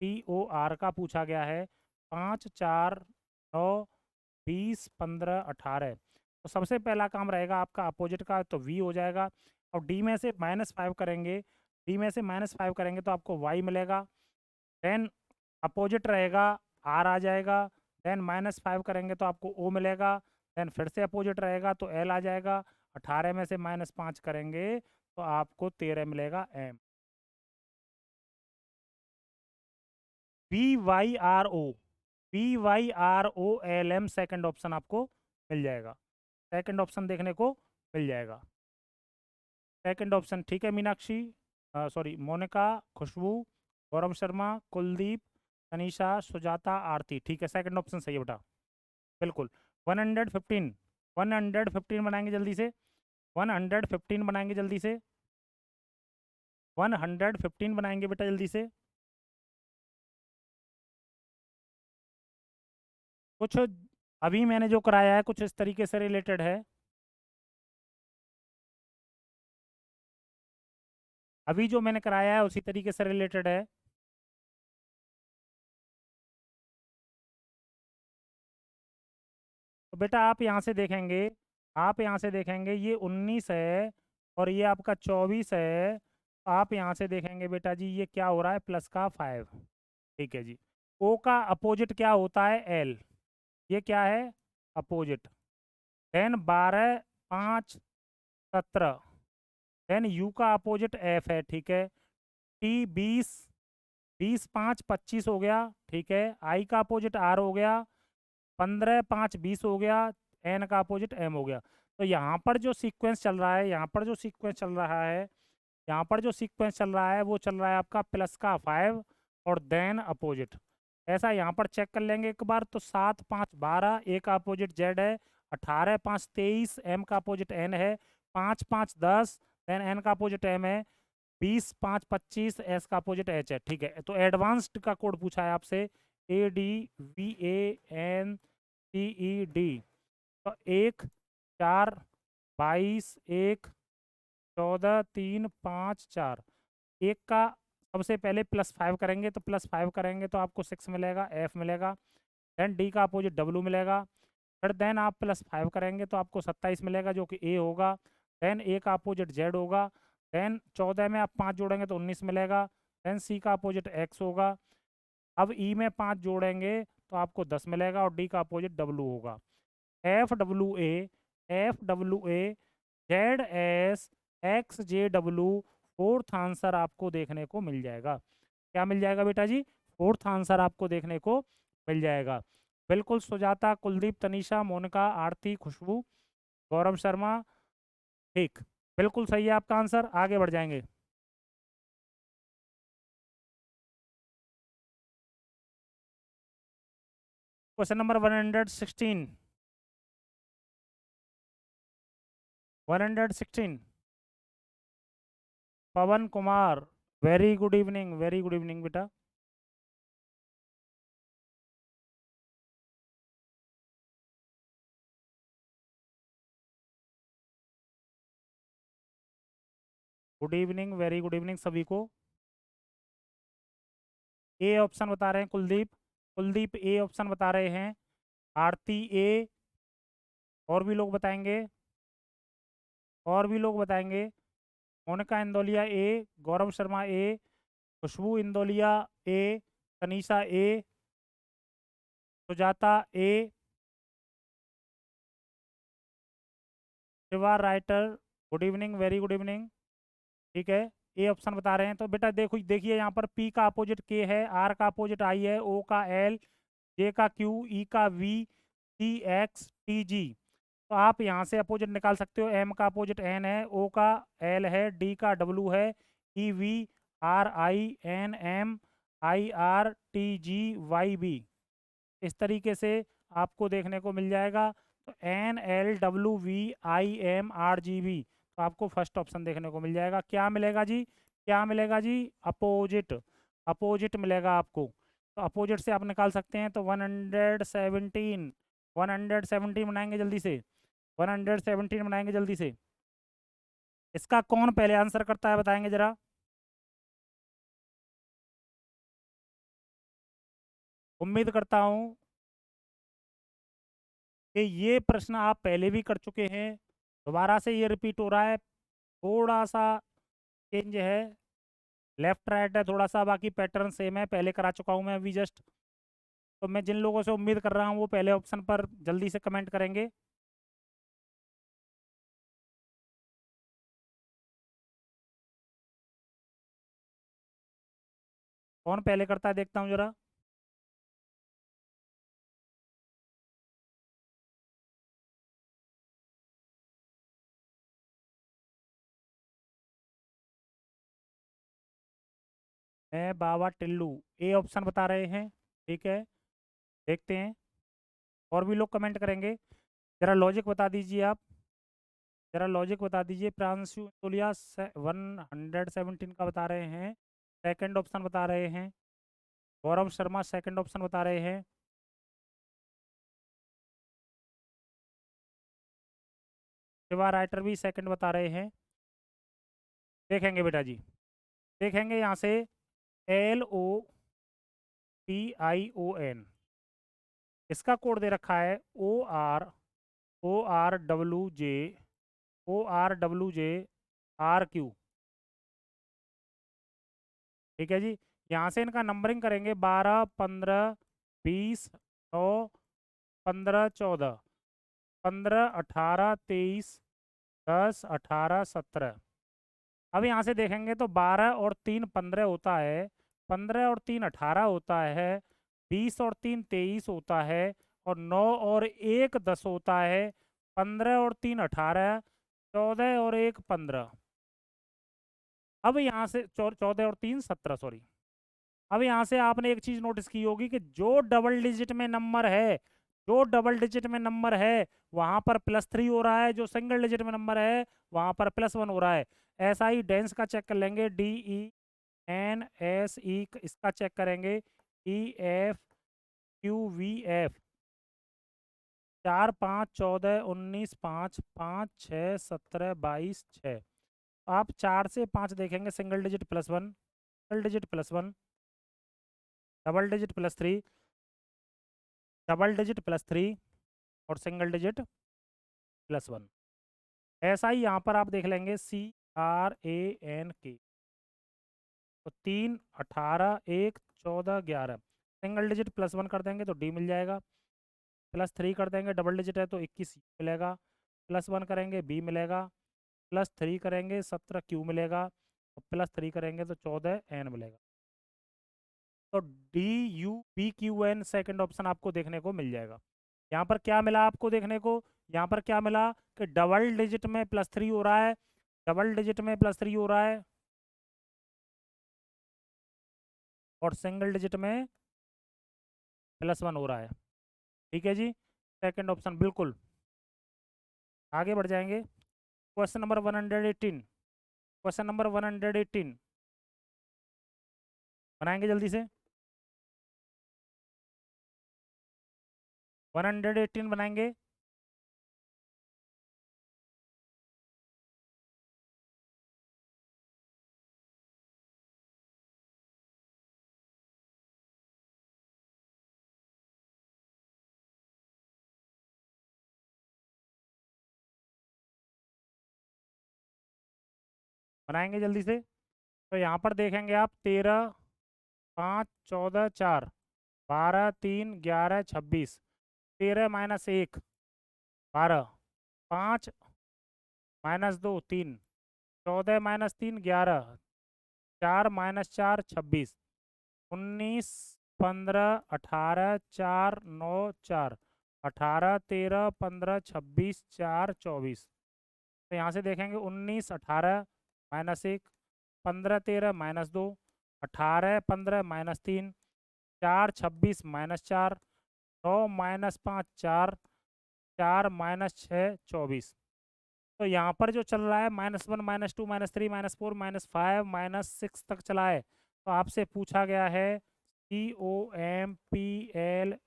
T O R का पूछा गया है, 5 4 9 20 15 18। तो सबसे पहला काम रहेगा आपका अपोजिट का, तो वी हो जाएगा। और डी में से -5 करेंगे, डी में से -5 करेंगे तो आपको वाई मिलेगा। देन अपोजिट रहेगा, आर आ जाएगा। देन -5 करेंगे तो आपको ओ मिलेगा। देन फिर से अपोजिट रहेगा तो एल आ जाएगा। 18 में से -5 करेंगे तो आपको 13 मिलेगा, M. V Y R O, V Y R O L M, second option आपको मिल जाएगा, सेकेंड ऑप्शन देखने को मिल जाएगा। सेकंड ऑप्शन ठीक है मीनाक्षी, सॉरी मोनिका, खुशबू, गौरव शर्मा, कुलदीप, तनीषा, सुजाता, आरती, ठीक है, सेकंड ऑप्शन सही है बेटा, बिल्कुल। 115, 115 बनाएंगे जल्दी से, 115 बनाएंगे जल्दी से, 115 बनाएंगे बेटा जल्दी से। कुछ अभी मैंने जो कराया है कुछ इस तरीके से रिलेटेड है, अभी जो मैंने कराया है उसी तरीके से रिलेटेड है। तो बेटा आप यहाँ से देखेंगे, आप यहाँ से देखेंगे ये 19 है और ये आपका 24 है। तो आप यहाँ से देखेंगे बेटा जी ये क्या हो रहा है, प्लस का 5, ठीक है जी। ओ का अपोजिट क्या होता है, एल, ये क्या है, अपोजिट। देन 12 5 17, देन यू का अपोजिट एफ है, ठीक है। टी 20, 20 5 25 हो गया, ठीक है। आई का अपोजिट आर हो गया, 15 5 20 हो गया, एन का अपोजिट एम हो गया। तो यहाँ पर जो सीक्वेंस चल रहा है, यहाँ पर जो सीक्वेंस चल रहा है, यहाँ पर जो सीक्वेंस चल रहा है वो चल रहा है आपका प्लस का 5 और देन अपोजिट। ऐसा यहाँ पर चेक कर लेंगे एक बार, तो 7 5 12, ए का अपोजिट जेड है, 18 5 23, एम का अपोजिट एन है, 5 5 10, देन एन का अपोजिट एम है, 20 5 25, एस का अपोजिट एच है, ठीक है। तो एडवांस्ड का कोड पूछा है आपसे, A D V A N T E D. तो 1 4 22, 1 14 3 5 4, एक का सबसे पहले +5 करेंगे, तो +5 करेंगे तो आपको 6 मिलेगा, एफ मिलेगा। देन डी का अपोजिट डब्लू मिलेगा। फिर देन आप +5 करेंगे तो आपको 27 मिलेगा जो कि ए होगा। देन ए का अपोजिट जेड होगा। देन 14 में आप 5 जोड़ेंगे तो 19 मिलेगा। देन सी का अपोजिट एक्स होगा। अब ई में 5 जोड़ेंगे तो आपको 10 मिलेगा और डी का अपोजिट डब्लू होगा। F W A, F W A, Z S, x J W, fourth answer आपको देखने को मिल जाएगा। क्या मिल जाएगा बेटा जी, फोर्थ आंसर आपको देखने को मिल जाएगा। बिल्कुल सुजाता, कुलदीप, तनीषा, मोनिका, आरती, खुशबू, गौरव शर्मा, ठीक, बिल्कुल सही है आपका आंसर। आगे बढ़ जाएंगे। Question number 116, 116, Pawan Kumar, very good evening, very good evening बेटा। Good evening, very good evening सभी को। ए ऑप्शन बता रहे हैं कुलदीप, कुलदीप ए ऑप्शन बता रहे हैं। आरती ए, और भी लोग बताएंगे, और भी लोग बताएंगे। Monika Indauliya A, Gaurav Sharma A, Khushboo Indauliya A, Tanisha A, Sujata A, Shiva writer, good evening, very good evening. ठीक है, ए ऑप्शन बता रहे हैं। तो बेटा देखो, देखिए यहाँ पर पी का अपोजिट के है, आर का अपोजिट आई है, ओ का एल, जे का क्यू, ई का V, C X, T G. तो आप यहाँ से अपोजिट निकाल सकते हो। एम का अपोजिट एन है, ओ का एल है, डी का डब्ल्यू है, E V, R I N M, I R T G Y B. इस तरीके से आपको देखने को मिल जाएगा। तो N L W V I M R G B, तो आपको फर्स्ट ऑप्शन देखने को मिल जाएगा। क्या मिलेगा जी? क्या मिलेगा जी? अपोजिट। अपोजिट मिलेगा आपको। तो अपोजिट से आप निकाल सकते हैं। तो 117, 117 बनाएंगे जल्दी से, 117 बनाएंगे जल्दी से। इसका कौन पहले आंसर करता है बताएंगे जरा? उम्मीद करता हूं कि ये प्रश्न आप पहले भी कर चुके हैं, दोबारा से ये रिपीट हो रहा है। थोड़ा सा चेंज है, लेफ्ट राइट है थोड़ा सा, बाकी पैटर्न सेम है, पहले करा चुका हूँ मैं अभी जस्ट। तो मैं जिन लोगों से उम्मीद कर रहा हूँ वो पहले ऑप्शन पर जल्दी से कमेंट करेंगे। कौन पहले करता है देखता हूँ जरा। मैं बाबा टिल्लू, ए ऑप्शन बता रहे हैं। ठीक है, देखते हैं और भी लोग कमेंट करेंगे। जरा लॉजिक बता दीजिए आप, जरा लॉजिक बता दीजिए। प्रांशु तोलिया 117 का बता रहे हैं, सेकंड ऑप्शन बता रहे हैं। गौरव शर्मा सेकंड ऑप्शन बता रहे हैं। शिवा राइटर भी सेकंड बता रहे हैं। देखेंगे बेटा जी, देखेंगे यहाँ से। LOPION, इसका कोड दे रखा है ORWJ ठीक है जी। यहाँ से इनका नंबरिंग करेंगे, 12, 15, 20, 9, 15, 14, 15, 18, 23, 10, 18, 17। अब यहाँ से देखेंगे तो 12 और 3 15 होता है, 15 और 3 18 होता है, 20 और 3 23 होता है, और 9 और 1 10 होता है, 15 और 3 18, 14 और 1 15। अब यहाँ से 14 और 3 17, सॉरी। अब यहाँ से आपने एक चीज नोटिस की होगी कि जो डबल डिजिट में नंबर है, जो डबल डिजिट में नंबर है वहां पर +3 हो रहा है, जो सिंगल डिजिट में नंबर है वहां पर +1 हो रहा है। ऐसा ही डेंस का चेक कर लेंगे, DENSE इसका चेक करेंगे, EFQVF, 4 5 14 19 5 5 6 17 22 6। आप 4 से 5 देखेंगे, single digit +1, double digit +1, double digit +3, double digit +3, और सिंगल डिजिट +1। ऐसा ही यहाँ पर आप देख लेंगे, CRANK, तो 3 18 1 14 11, सिंगल डिजिट +1 कर देंगे तो D मिल जाएगा, +3 कर देंगे डबल डिजिट है तो 21 मिलेगा, +1 करेंगे B मिलेगा, +3 करेंगे 17 Q मिलेगा, और +3 करेंगे तो 14 N मिलेगा। तो DUPQN सेकंड ऑप्शन आपको देखने को मिल जाएगा। यहाँ पर क्या मिला आपको देखने को? यहाँ पर क्या मिला कि डबल डिजिट में +3 हो रहा है, डबल डिजिट में +3 हो रहा है, और सिंगल डिजिट में +1 हो रहा है। ठीक है जी, सेकंड ऑप्शन बिल्कुल। आगे बढ़ जाएंगे। क्वेश्चन नंबर 118, क्वेश्चन नंबर 118 बनाएंगे जल्दी से, 118 बनाएंगे। बनाएंगे जल्दी से। तो यहाँ पर देखेंगे आप 13, 5, 14, 4, 12, 3, 11, 26, 13 माइनस 1, 12, 5 माइनस 2, 3, 14 माइनस 3, 11, 4 माइनस 4, 26, 19, 15, 18, 4, 9, 4, 18, 13, 15, 26, 4, 24। तो यहाँ से देखेंगे 19, 18 minus 1, 15, 13 minus 2, 18, 15 minus 3, 4, 26 minus 4, 9 minus 5, 4, 4 minus 6, 24। तो यहाँ पर जो चल रहा है -1, -2, -3, -4, -5, -6 तक चला है। तो आपसे पूछा गया है COMPLEX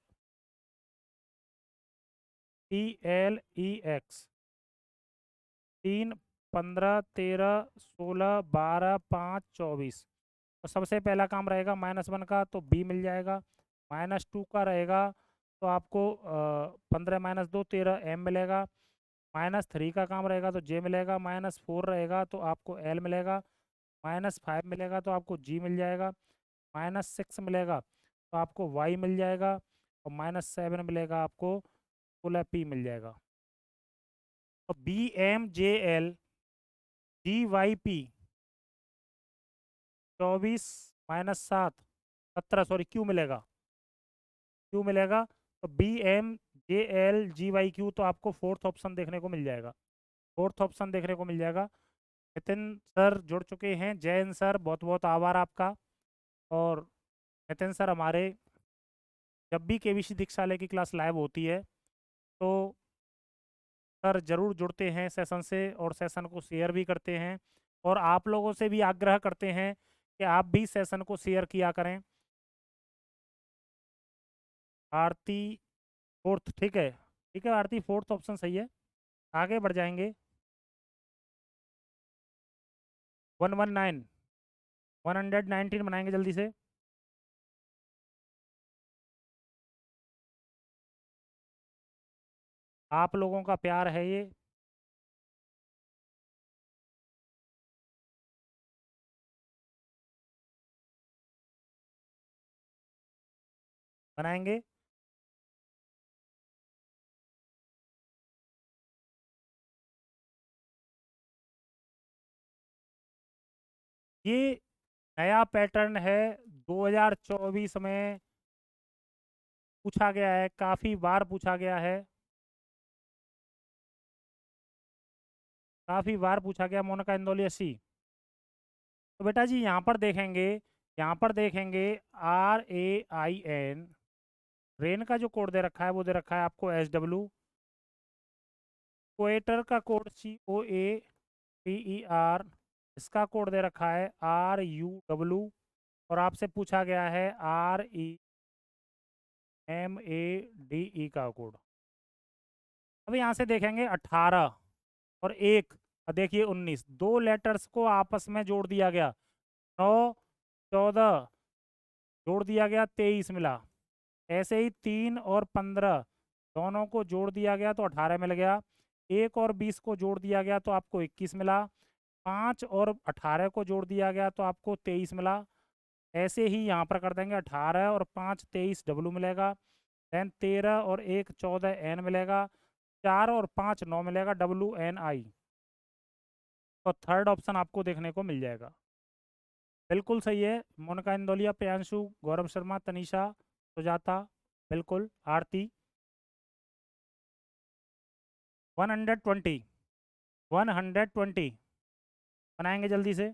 3, 15, 13, 16, 12, 5, 24। तो सबसे पहला काम रहेगा -1 का, तो B मिल जाएगा। -2 का रहेगा तो आपको 15 माइनस 2, 13 M मिलेगा। -3 का काम रहेगा तो J मिलेगा। -4 रहेगा तो आपको L मिलेगा। -5 मिलेगा तो आपको G मिल जाएगा। -6 मिलेगा तो आपको Y मिल जाएगा। और -7 मिलेगा आपको बोला P मिल जाएगा। तो BMJLGYP 24 -7 17, सॉरी Q मिलेगा। Q मिलेगा। तो BMJLGYQ तो आपको फोर्थ ऑप्शन देखने को मिल जाएगा। फोर्थ ऑप्शन देखने को मिल जाएगा। नितिन सर जुड़ चुके हैं। जैन सर बहुत बहुत आभार आपका। और नितिन सर हमारे जब भी केवीसी दीक्षालय की क्लास लाइव होती है तो सर ज़रूर जुड़ते हैं सेशन से और सेशन को शेयर भी करते हैं। और आप लोगों से भी आग्रह करते हैं कि आप भी सेशन को शेयर किया करें। आरती फोर्थ, ठीक है, ठीक है आरती, फोर्थ ऑप्शन सही है। आगे बढ़ जाएंगे। 119 119 बनाएंगे जल्दी से। आप लोगों का प्यार है ये। बनाएंगे। ये नया पैटर्न है, 2024 में पूछा गया है, काफ़ी बार पूछा गया है। काफ़ी बार पूछा गया। मोनिका इंदौली 80। तो बेटा जी यहाँ पर देखेंगे, यहाँ पर देखेंगे RAIN, रेन का जो कोड दे रखा है वो दे रखा है आपको SW। क्वेटर का कोड COATER, इसका कोड दे रखा है RUW। और आपसे पूछा गया है REMADE का कोड। अब यहाँ से देखेंगे 18 और 1, और देखिए 19, दो लेटर्स को आपस में जोड़ दिया गया। 9, 14 जोड़ दिया गया, 23 मिला। ऐसे ही 3 और 15 दोनों को जोड़ दिया गया तो 18 मिल गया। 1 और 20 को जोड़ दिया गया तो आपको 21 मिला। 5 और 18 को जोड़ दिया गया तो आपको 23 मिला। ऐसे ही यहाँ पर कर देंगे, 18 और 5 23 W मिलेगा। देन 13 और 1 14 N मिलेगा। 4 और 5 9 मिलेगा, WNI। तो थर्ड ऑप्शन आपको देखने को मिल जाएगा। बिल्कुल सही है। मोनिका इंदौलिया, प्रियांशु, गौरव शर्मा, तनीषा, सुजाता, बिल्कुल। आरती 120 120 बनाएंगे जल्दी से।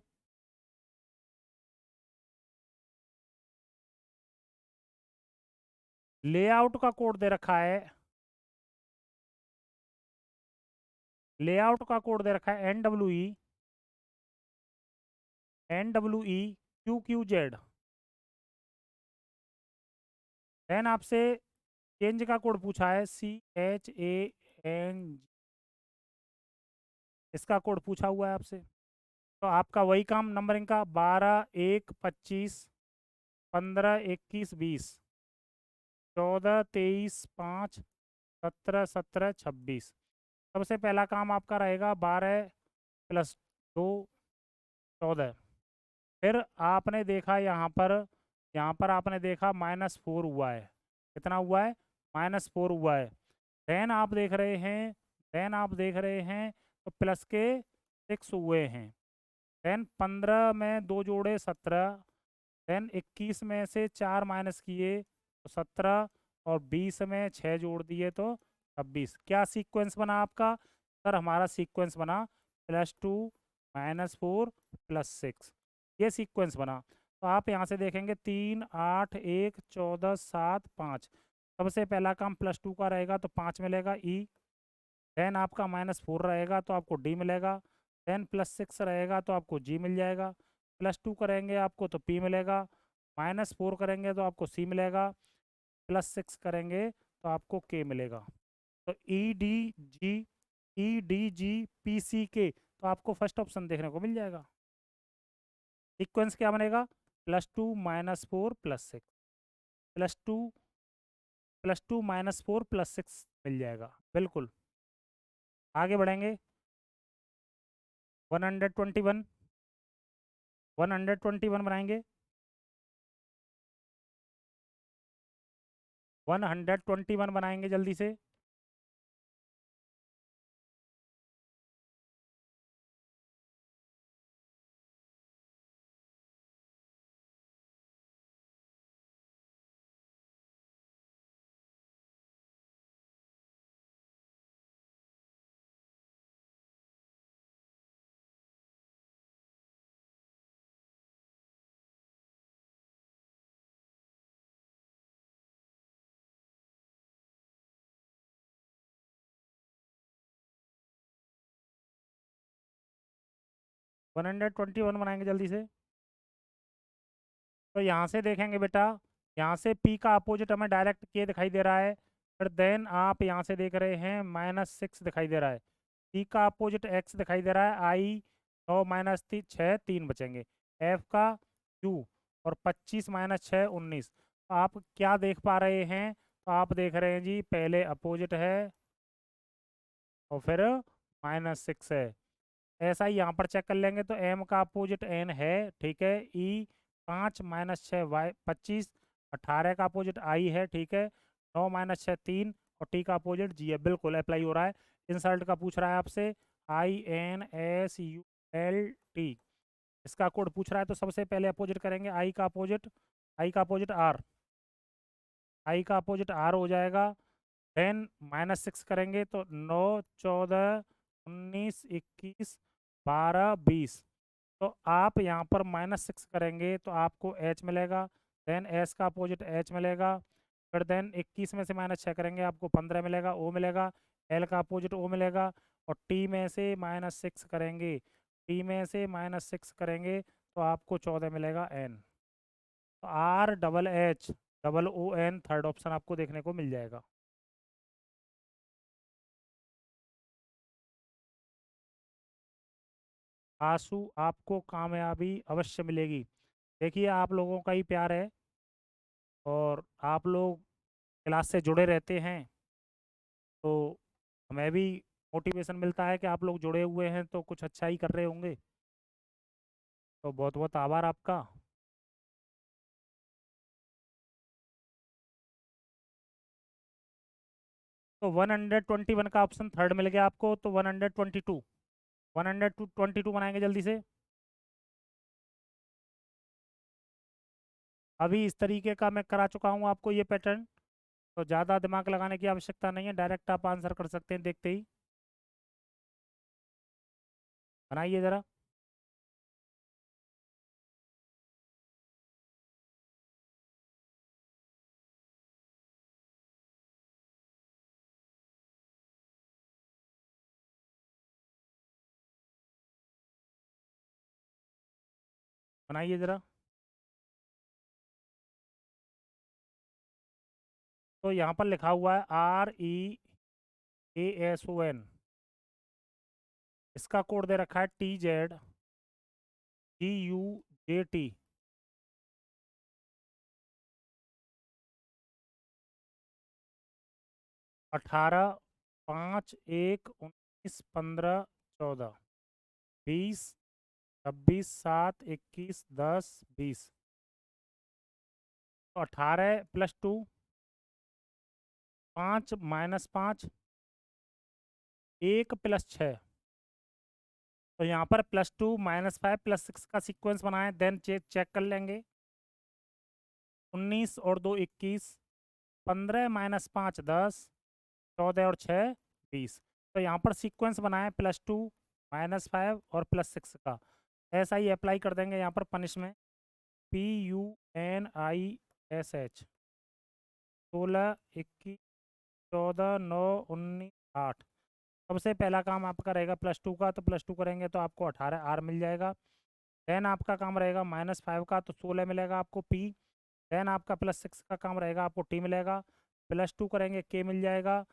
लेआउट का कोड दे रखा है, लेआउट का कोड दे रखा है NWE QQZ। देन आपसे चेंज का कोड पूछा है CHANG, इसका कोड पूछा हुआ है आपसे। तो आपका वही काम नंबरिंग का 12, 1, 25, 15, 21, 20, 14, 23, 5, 17, 17, 26। सबसे पहला काम आपका रहेगा 12 + 2 14। फिर आपने देखा यहाँ पर आपने देखा -4 हुआ है। कितना हुआ है? -4 हुआ है। देन आप देख रहे हैं तो प्लस के 6 हुए हैं। देन 15 में 2 जोड़े 17। देन 21 में से 4 माइनस किए तो 17, और 20 में 6 जोड़ दिए तो 26। क्या सीक्वेंस बना आपका? सर हमारा सीक्वेंस बना +2 -4 +6, ये सीक्वेंस बना। तो आप यहाँ से देखेंगे 3 8 1 14 7 5। सबसे पहला काम +2 का रहेगा तो 5 मिलेगा ई। देन आपका -4 रहेगा तो आपको डी मिलेगा। देन +6 रहेगा तो आपको जी मिल जाएगा। +2 करेंगे आपको तो पी मिलेगा। -4 करेंगे तो आपको सी मिलेगा। +6 करेंगे तो आपको के मिलेगा। तो E D G P C के, तो आपको फर्स्ट ऑप्शन देखने को मिल जाएगा। सीक्वेंस क्या बनेगा? +2 -4 +6, +2 -4 +6 मिल जाएगा बिल्कुल। आगे बढ़ेंगे। 121 121 बनाएंगे। 121 बनाएंगे जल्दी से। 121 बनाएंगे जल्दी से। तो यहाँ से देखेंगे बेटा, यहाँ से पी का अपोजिट हमें डायरेक्ट के दिखाई दे रहा है। फिर देन आप यहाँ से देख रहे हैं -6 दिखाई दे रहा है। सी का अपोजिट एक्स दिखाई दे रहा है आई। 9 -6 3 बचेंगे। एफ का क्यू, और 25 -6 19। तो आप क्या देख पा रहे हैं? तो आप देख रहे हैं जी, पहले अपोजिट है और फिर -6 है। ऐसा ही यहाँ पर चेक कर लेंगे तो एम का अपोजिट एन है, ठीक है। ई 5 -6 वाई 25। 18 का अपोजिट आई है, ठीक है। 9 -6 3, और टी का अपोजिट जी है। बिल्कुल अप्लाई हो रहा है। इंसल्ट का पूछ रहा है आपसे, INSULT, इसका कोड पूछ रहा है। तो सबसे पहले अपोजिट करेंगे आई का अपोजिट आर, आई का अपोजिट आर हो जाएगा। देन -6 करेंगे तो 9 14 19 21 12 20। तो आप यहाँ पर -6 करेंगे तो आपको एच मिलेगा। देन एस का अपोजिट एच मिलेगा। फिर देन 21 में से -6 करेंगे आपको 15 मिलेगा, ओ मिलेगा। एल का अपोजिट ओ मिलेगा। और टी में से -6 करेंगे, तो आपको 14 मिलेगा एन। तो RHHOON थर्ड ऑप्शन आपको देखने को मिल जाएगा। आंसू आपको कामयाबी अवश्य मिलेगी। देखिए आप लोगों का ही प्यार है, और आप लोग क्लास से जुड़े रहते हैं, तो हमें भी मोटिवेशन मिलता है कि आप लोग जुड़े हुए हैं तो कुछ अच्छा ही कर रहे होंगे। तो बहुत बहुत आभार आपका। तो 121 का ऑप्शन थर्ड मिल गया आपको। तो 122 बनाएंगे जल्दी से। अभी इस तरीके का मैं करा चुका हूँ आपको ये पैटर्न, तो ज़्यादा दिमाग लगाने की आवश्यकता नहीं है, डायरेक्ट आप आंसर कर सकते हैं देखते ही। बनाइए ज़रा। बनाइए ज़रा। तो यहाँ पर लिखा हुआ है REASON, इसका कोड दे रखा है TZGUJT। 18 5 1 19 15 14 20 26 7 21 10 20, तो 18 प्लस 2, 5 माइनस 5, 1 प्लस 6। तो यहाँ पर +2 -5 +6 का सीक्वेंस बनाएं, देन चेक चेक कर लेंगे। 19 और 2 21, 15 माइनस 5 10, 14 और 6 20। तो यहाँ पर सीक्वेंस बनाएं +2 -5 और +6 का। ऐसा ही अप्लाई कर देंगे यहाँ पर पनिशमेंट। PUNISH 16 21 14 9 19 8। सबसे पहला काम आपका रहेगा +2 का, तो +2 करेंगे तो आपको 18 R मिल जाएगा। देन आपका काम रहेगा -5 का, तो 16 मिलेगा आपको P। देन आपका +6 का काम रहेगा, आपको T मिलेगा। +2 करेंगे K मिल जाएगा।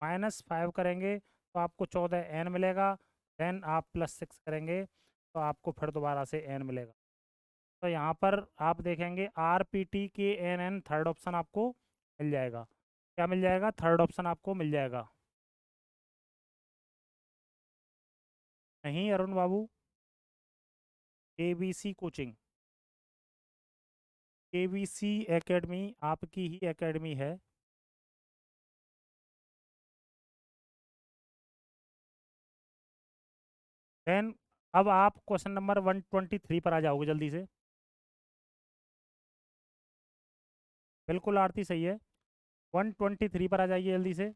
-5 करेंगे तो आपको 14 N मिलेगा। देन आप +6 करेंगे तो आपको फिर दोबारा से N मिलेगा। तो यहाँ पर आप देखेंगे RPTKNN थर्ड ऑप्शन आपको मिल जाएगा। क्या मिल जाएगा? थर्ड ऑप्शन आपको मिल जाएगा। नहीं अरुण बाबू, KBC कोचिंग, KBC एकेडमी आपकी ही एकेडमी है। देन अब आप क्वेश्चन नंबर 123 पर आ जाओगे जल्दी से। बिल्कुल आरती सही है। 123 पर आ जाइए जल्दी से।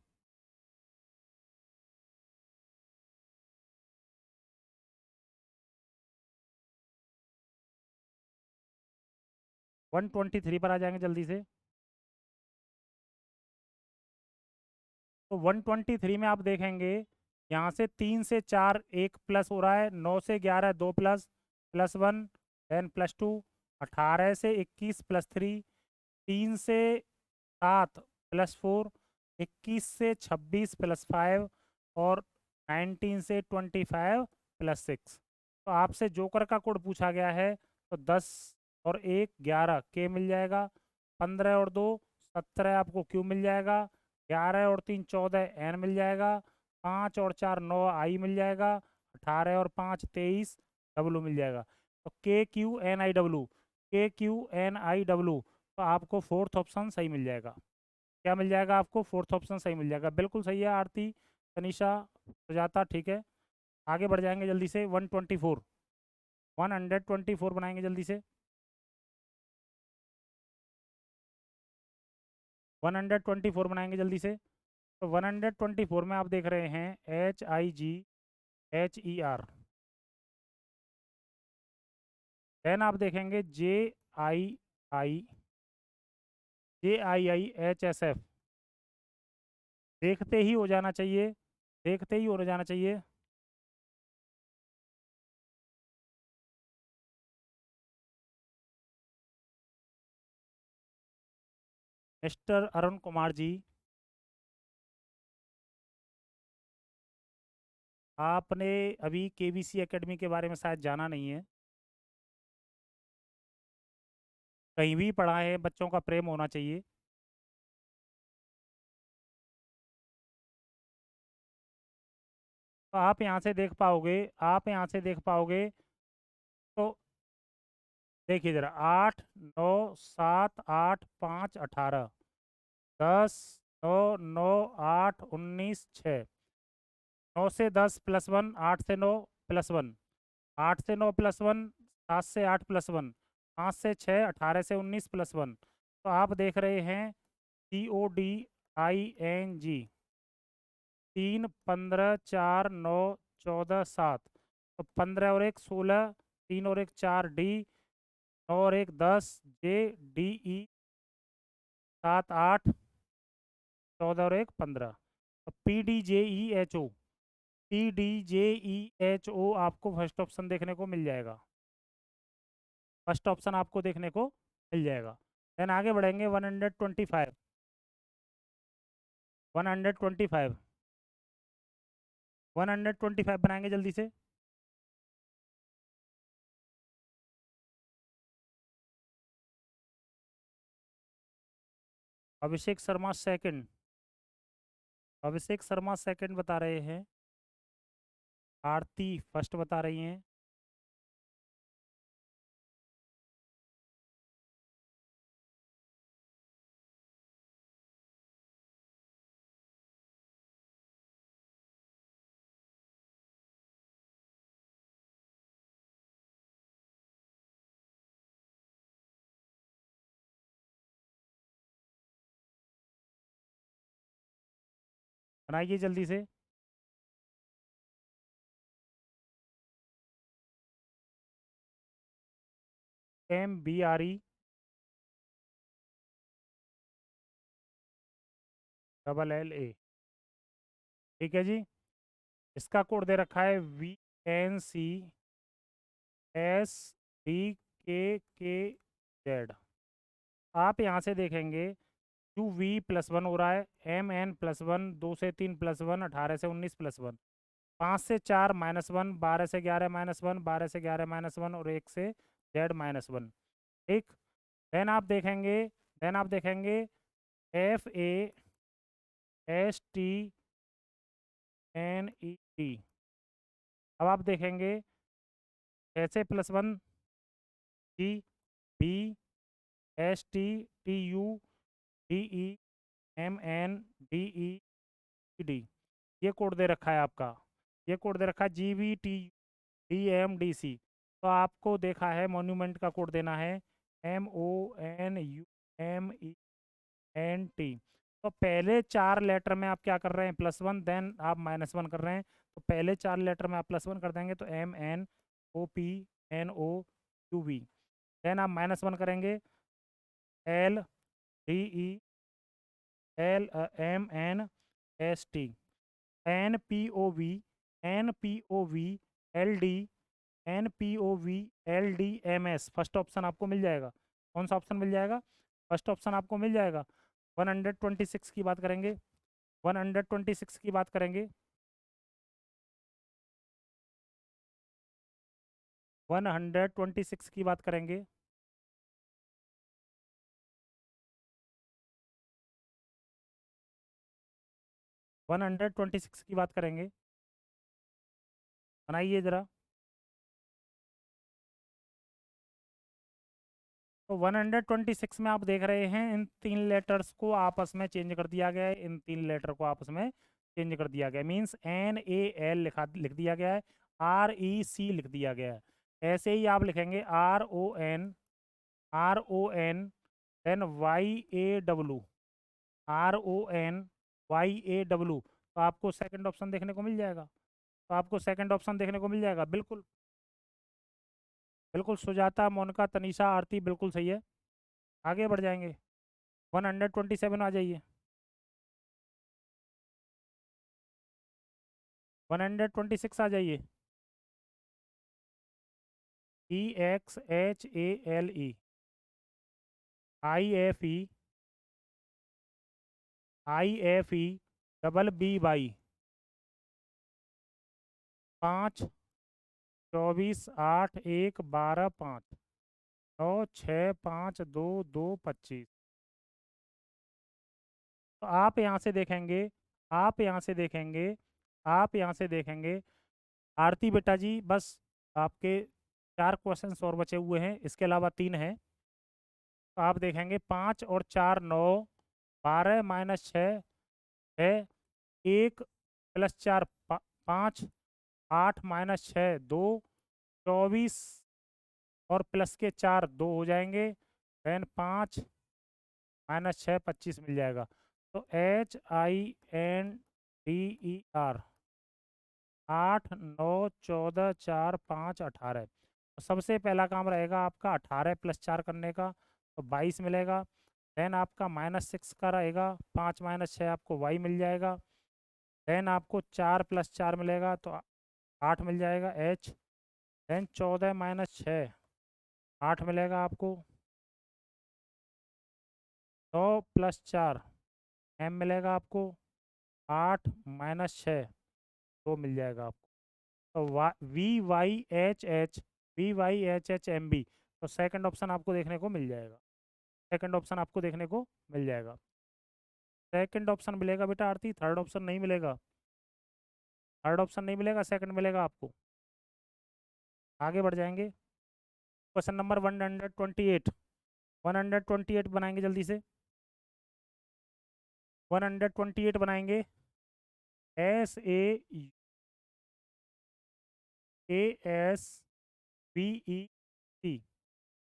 वन ट्वेंटी थ्री पर आ जाएंगे जल्दी से। तो 123 में आप देखेंगे यहाँ से 3 से 4 1 प्लस हो रहा है, 9 से 11 2 प्लस +1, देन +2, 18 से 21 +3, 3 से 7 +4, 21 से 26 +5 और 19 से 25 +6। तो आपसे जोकर का कोड पूछा गया है, तो 10 और 1 11 के मिल जाएगा। 15 और 2 17 आपको क्यू मिल जाएगा। 11 और 3 14 एन मिल जाएगा। 5 और 4 9 आई मिल जाएगा। 18 और 5 23 डब्लू मिल जाएगा। तो KQNIW, KQNIW, तो आपको फोर्थ ऑप्शन सही मिल जाएगा। क्या मिल जाएगा आपको? फोर्थ ऑप्शन सही मिल जाएगा। बिल्कुल सही है आरती, तनिषा, सुजाता, ठीक है। आगे बढ़ जाएंगे जल्दी से। 124, 124 बनाएंगे जल्दी से। 124 बनाएंगे जल्दी से। तो 124 में आप देख रहे हैं HIGHER। देन आप देखेंगे आई JIIHSF। देखते ही हो जाना चाहिए, देखते ही हो जाना चाहिए। मिस्टर अरुण कुमार जी, आपने अभी KBC एकेडमी के बारे में शायद जाना नहीं है। कहीं भी पढ़ा है, बच्चों का प्रेम होना चाहिए। तो आप यहाँ से देख पाओगे, आप यहाँ से देख पाओगे। तो देखिए ज़रा, 8 9 7 8 5 18, 10 9 9 8 19 6, 9 से 10 +1, 8 से 9 +1, 8 से 9 +1, 7 से 8 +1, 5 से 6 18 से 19 +1। तो आप देख रहे हैं CODING 3 15 4 9 14 7। तो 15 और 1 16, 3 और 1 4 D, 9 और 1 10 JDE, 7 8 14 और 1 15। तो PDJEHO आपको फर्स्ट ऑप्शन देखने को मिल जाएगा। फर्स्ट ऑप्शन आपको देखने को मिल जाएगा। देन आगे बढ़ेंगे। 125, 125, 125 बनाएंगे जल्दी से। अभिषेक शर्मा सेकंड, अभिषेक शर्मा सेकंड बता रहे हैं। आरती फर्स्ट बता रही हैं। बनाइए जल्दी से। MBRE LLA। ठीक है जी। इसका कोड दे रखा है VNCSDKKZ। आप यहाँ से देखेंगे UV+1 हो रहा है, MN+1, 2 से 3+1, 18 से 19+1, 5 से 4 -1, 12 से 11 -1, 12 से 11 -1 और 1 से Z-1। ठीक। देन आप देखेंगे FASTNET। अब आप देखेंगे SA+1 GBSTTUDEMNDED। ये कोड दे रखा है आपका। ये कोड दे रखा है GBTDMDC। तो आपको देखा है मॉन्यूमेंट का कोड देना है MONUMENT। तो पहले 4 लेटर में आप क्या कर रहे हैं, +1, देन आप -1 कर रहे हैं। तो पहले 4 लेटर में आप +1 कर देंगे तो MNOPNOUV। देन आप -1 करेंगे LDELMNST NPOV NPOVLD NPOVLDMS। First option आपको मिल जाएगा। कौन सा ऑप्शन मिल जाएगा? फर्स्ट ऑप्शन आपको मिल जाएगा। 126 की बात करेंगे। 126 की बात करेंगे। 126 की बात करेंगे। 126 की बात करेंगे। बनाइए ज़रा। तो 126 में आप देख रहे हैं इन 3 लेटर्स को आपस में चेंज कर दिया गया है। इन 3 लेटर को आपस में चेंज कर दिया गया, मीन्स NAL लिख दिया गया है, REC लिख दिया गया है। ऐसे ही आप लिखेंगे RON देन YAW। तो आपको सेकंड ऑप्शन देखने को मिल जाएगा। बिल्कुल बिल्कुल। सुजाता, मोनिका, तनीषा, आरती बिल्कुल सही है। आगे बढ़ जाएंगे। 127 आ जाइए। 126 आ जाइए। EXHALE IFE BBY 5 24 8 1 12 5 9 6 5 2 2 25। तो आप यहाँ से देखेंगे आप यहाँ से देखेंगे आप यहाँ से देखेंगे आरती बेटा जी, बस आपके 4 क्वेश्चन और बचे हुए हैं, इसके अलावा 3 हैं। तो आप देखेंगे 5 और 4 9, 12 - 6 है, 1 + 4 5, 8 - 6 2, 24 और प्लस के 4 2 हो जाएंगे। देन 5 - 6 25 मिल जाएगा। तो HINDER 8 9 14 4 5 18। तो सबसे पहला काम रहेगा आपका 18 + 4 करने का, तो 22 मिलेगा। देन आपका -6 का रहेगा, 5 - 6 आपको Y मिल जाएगा। देन आपको 4 + 4 मिलेगा तो 8 मिल जाएगा H। देन 14 - 6 8 मिलेगा आपको। 9 + 4 M मिलेगा आपको। 8 - 6 2 मिल जाएगा आपको। तो VYHHMB। तो सेकंड ऑप्शन आपको देखने को मिल जाएगा। सेकंड ऑप्शन आपको देखने को मिल जाएगा। सेकंड ऑप्शन मिलेगा बेटा आरती, थर्ड ऑप्शन नहीं मिलेगा। थर्ड ऑप्शन नहीं मिलेगा, सेकंड मिलेगा आपको। आगे बढ़ जाएंगे। Question number 128। 128 बनाएंगे जल्दी से। 128 बनाएंगे। SAASVEC।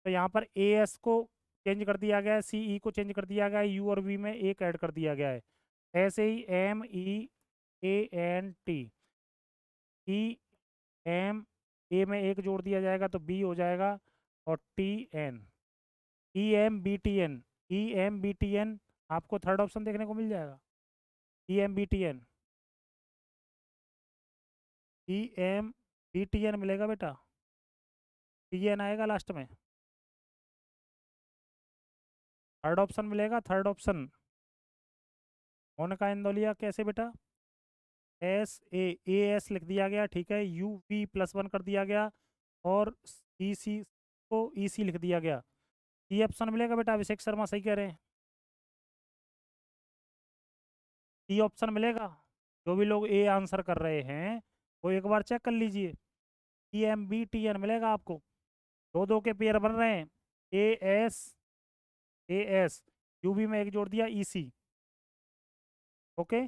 तो यहाँ पर AS को चेंज कर दिया गया है, CE को चेंज कर दिया गया है, U और V में एक ऐड कर दिया गया है। ऐसे ही ME ANT, EM, ए में एक जोड़ दिया जाएगा तो बी हो जाएगा, और TN, EMBTN आपको थर्ड ऑप्शन देखने को मिल जाएगा। EMBTN, EMBTN मिलेगा बेटा, TN आएगा लास्ट में, थर्ड ऑप्शन मिलेगा, थर्ड ऑप्शन। होने का इंदौलिया कैसे बेटा, AS लिख दिया गया, ठीक है, UV+1 कर दिया गया, और EC को EC लिख दिया गया। ये ऑप्शन मिलेगा बेटा, अभिषेक शर्मा सही कह रहे हैं, ये ऑप्शन मिलेगा। जो भी लोग ए आंसर कर रहे हैं वो एक बार चेक कर लीजिए, EMBTN मिलेगा आपको। दो दो के पेयर बन रहे हैं, AS, UV में एक जोड़ दिया, EC। ओके,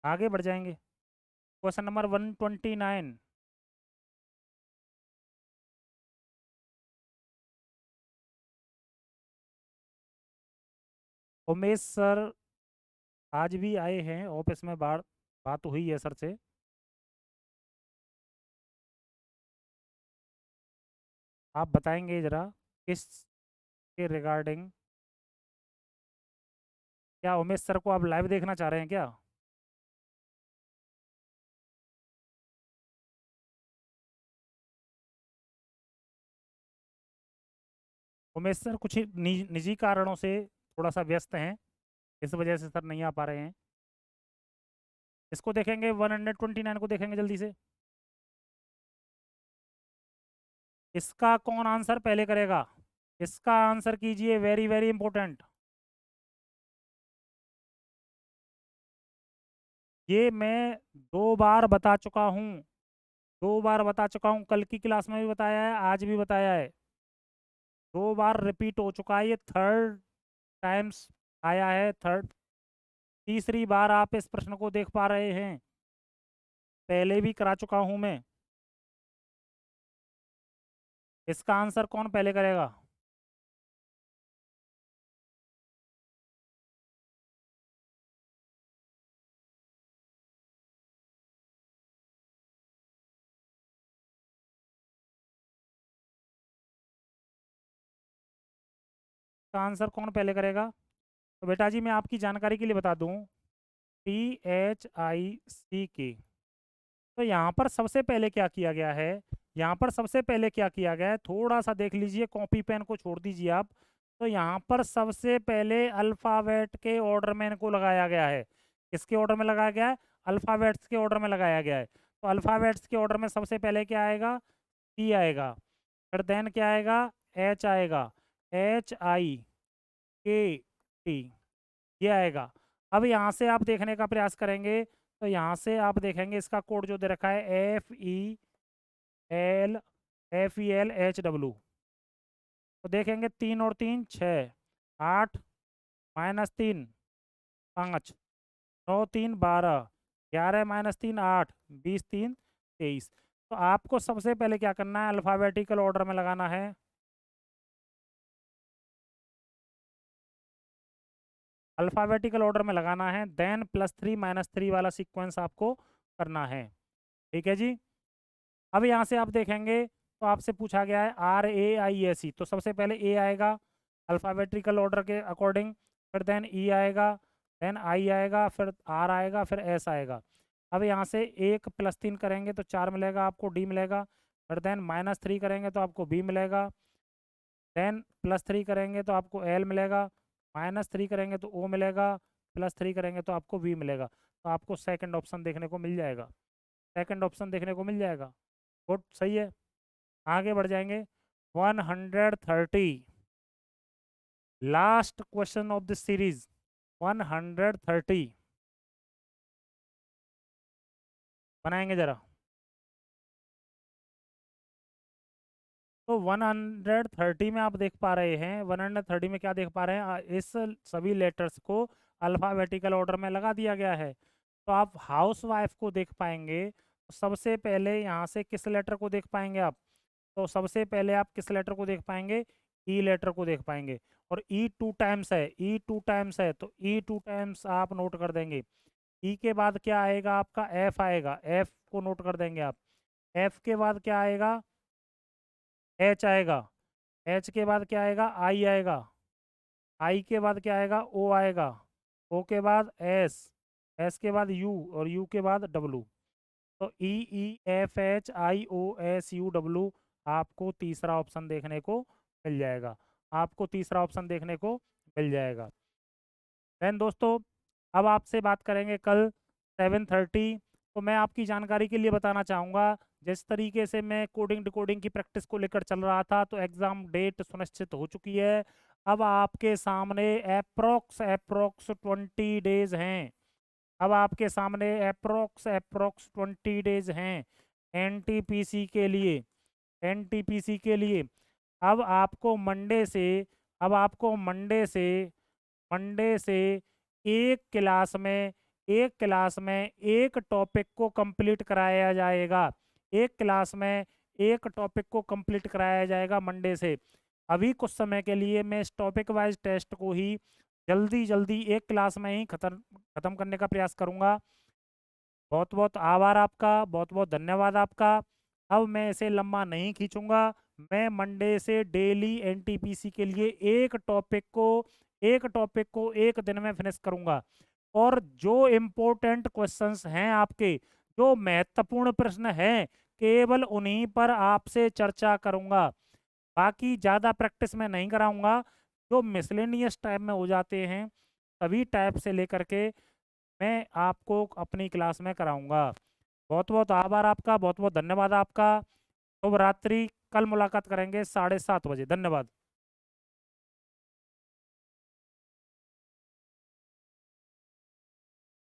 आगे बढ़ जाएंगे। Question number 129। उमेश सर आज भी आए हैं ऑफिस में, बात हुई है सर से। आप बताएंगे ज़रा किस के रिगार्डिंग, क्या उमेश सर को आप लाइव देखना चाह रहे हैं क्या? उमेश सर कुछ निजी कारणों से थोड़ा सा व्यस्त हैं, इस वजह से सर नहीं आ पा रहे हैं। इसको देखेंगे, 129 को देखेंगे जल्दी से। इसका कौन आंसर पहले करेगा? इसका आंसर कीजिए, वेरी वेरी इंपॉर्टेंट। ये मैं 2 बार बता चुका हूँ, 2 बार बता चुका हूँ, कल की क्लास में भी बताया है, आज भी बताया है, 2 बार रिपीट हो चुका है, ये थर्ड टाइम्स आया है, तीसरी बार आप इस प्रश्न को देख पा रहे हैं, पहले भी करा चुका हूँ मैं। इसका आंसर कौन पहले करेगा? इसका आंसर कौन पहले करेगा? तो बेटा जी मैं आपकी जानकारी के लिए बता दूं, THICK। तो यहाँ पर सबसे पहले क्या किया गया है, यहाँ पर सबसे पहले क्या किया गया है, थोड़ा सा देख लीजिए, कॉपी पेन को छोड़ दीजिए आप। तो यहाँ पर सबसे पहले अल्फ़ाबेट के ऑर्डर में इनको लगाया गया है। किसके ऑर्डर में लगाया गया है? अल्फ़ाबेट्स के ऑर्डर में लगाया गया है। तो अल्फ़ाबेट्स के ऑर्डर में सबसे पहले क्या आएगा? टी आएगा, फिर देन क्या आएगा? एच आएगा, HIKT, ये आएगा। अब यहाँ से आप देखने का प्रयास करेंगे, तो यहाँ से आप देखेंगे इसका कोड जो दे रखा है, एल FELHW। तो देखेंगे 3 और 3 6, 8 -3 5, 9 3 12, 11 -3 8, 20 3 23। तो आपको सबसे पहले क्या करना है, अल्फ़ाबेटिकल ऑर्डर में लगाना है। अल्फ़ाबेटिकल ऑर्डर में लगाना है, देन +3 -3 वाला सीक्वेंस आपको करना है। ठीक है जी। अब यहाँ से आप देखेंगे तो आपसे पूछा गया है RAISE, तो सबसे पहले ए आएगा अल्फ़ाबेटिकल ऑर्डर के अकॉर्डिंग, फिर देन ई आएगा, देन आई आएगा, फिर आर आएगा, फिर एस आएगा। अब यहाँ से 1 +3 करेंगे तो 4 मिलेगा आपको, डी मिलेगा, फिर देन -3 करेंगे तो आपको बी मिलेगा, देन +3 करेंगे तो आपको एल मिलेगा, -3 करेंगे तो ओ मिलेगा, +3 करेंगे तो आपको वी मिलेगा। तो आपको सेकंड ऑप्शन देखने को मिल जाएगा, सेकंड ऑप्शन देखने को मिल जाएगा। गुड, सही है। आगे बढ़ जाएंगे, 130, last question of this series, 130 बनाएंगे जरा। तो 130 में आप देख पा रहे हैं, 130 में क्या देख पा रहे हैं, इस सभी लेटर्स को अल्फ़ाबेटिकल ऑर्डर में लगा दिया गया है। तो आप हाउस वाइफ को देख पाएंगे, तो सबसे पहले यहाँ से किस लेटर को देख पाएंगे आप? तो सबसे पहले आप किस लेटर को देख पाएंगे? ई लेटर को देख पाएंगे। और ई 2 टाइम्स है, ई 2 टाइम्स है, तो ई 2 टाइम्स आप नोट कर देंगे। ई के बाद क्या आएगा आपका, एफ आएगा, एफ को नोट कर देंगे आप। एफ के बाद क्या आएगा, एच आएगा। एच के बाद क्या आएगा, आई आएगा। आई के बाद क्या आएगा, ओ आएगा। ओ के बाद एस, एस के बाद यू, और यू के बाद डब्लू। तो E, E F H I O S U W आपको तीसरा ऑप्शन देखने को मिल जाएगा। आपको तीसरा ऑप्शन देखने को मिल जाएगा। देन दोस्तों, अब आपसे बात करेंगे कल 7:30। तो मैं आपकी जानकारी के लिए बताना चाहूँगा, जिस तरीके से मैं कोडिंग डिकोडिंग की प्रैक्टिस को लेकर चल रहा था, तो एग्ज़ाम डेट सुनिश्चित हो चुकी है। अब आपके सामने अप्रोक्स 20 डेज़ हैं। अब आपके सामने अप्रोक्स 20 डेज़ हैं एनटीपीसी के लिए। एनटीपीसी के लिए अब आपको मंडे से अब आपको मंडे से एक क्लास में एक टॉपिक को कंप्लीट कराया जाएगा। एक क्लास में एक टॉपिक को कंप्लीट कराया जाएगा मंडे से। अभी कुछ समय के लिए मैं इस टॉपिक वाइज टेस्ट को ही जल्दी जल्दी एक क्लास में ही ख़त्म करने का प्रयास करूँगा। बहुत बहुत आभार आपका, बहुत बहुत धन्यवाद आपका। अब मैं इसे लंबा नहीं खींचूंगा। मैं मंडे से डेली एनटीपीसी के लिए एक टॉपिक को एक दिन में फिनिश करूंगा। और जो इम्पोर्टेंट क्वेश्चंस हैं आपके, जो महत्वपूर्ण प्रश्न हैं, केवल उन्हीं पर आपसे चर्चा करूंगा। बाकी ज़्यादा प्रैक्टिस में नहीं कराऊंगा। जो मिसलेनियस टाइप में हो जाते हैं, सभी टाइप से लेकर के मैं आपको अपनी क्लास में कराऊंगा। बहुत बहुत आभार आपका, बहुत बहुत धन्यवाद आपका। शुभ रात्रि। कल मुलाकात करेंगे 7:30 बजे। धन्यवाद।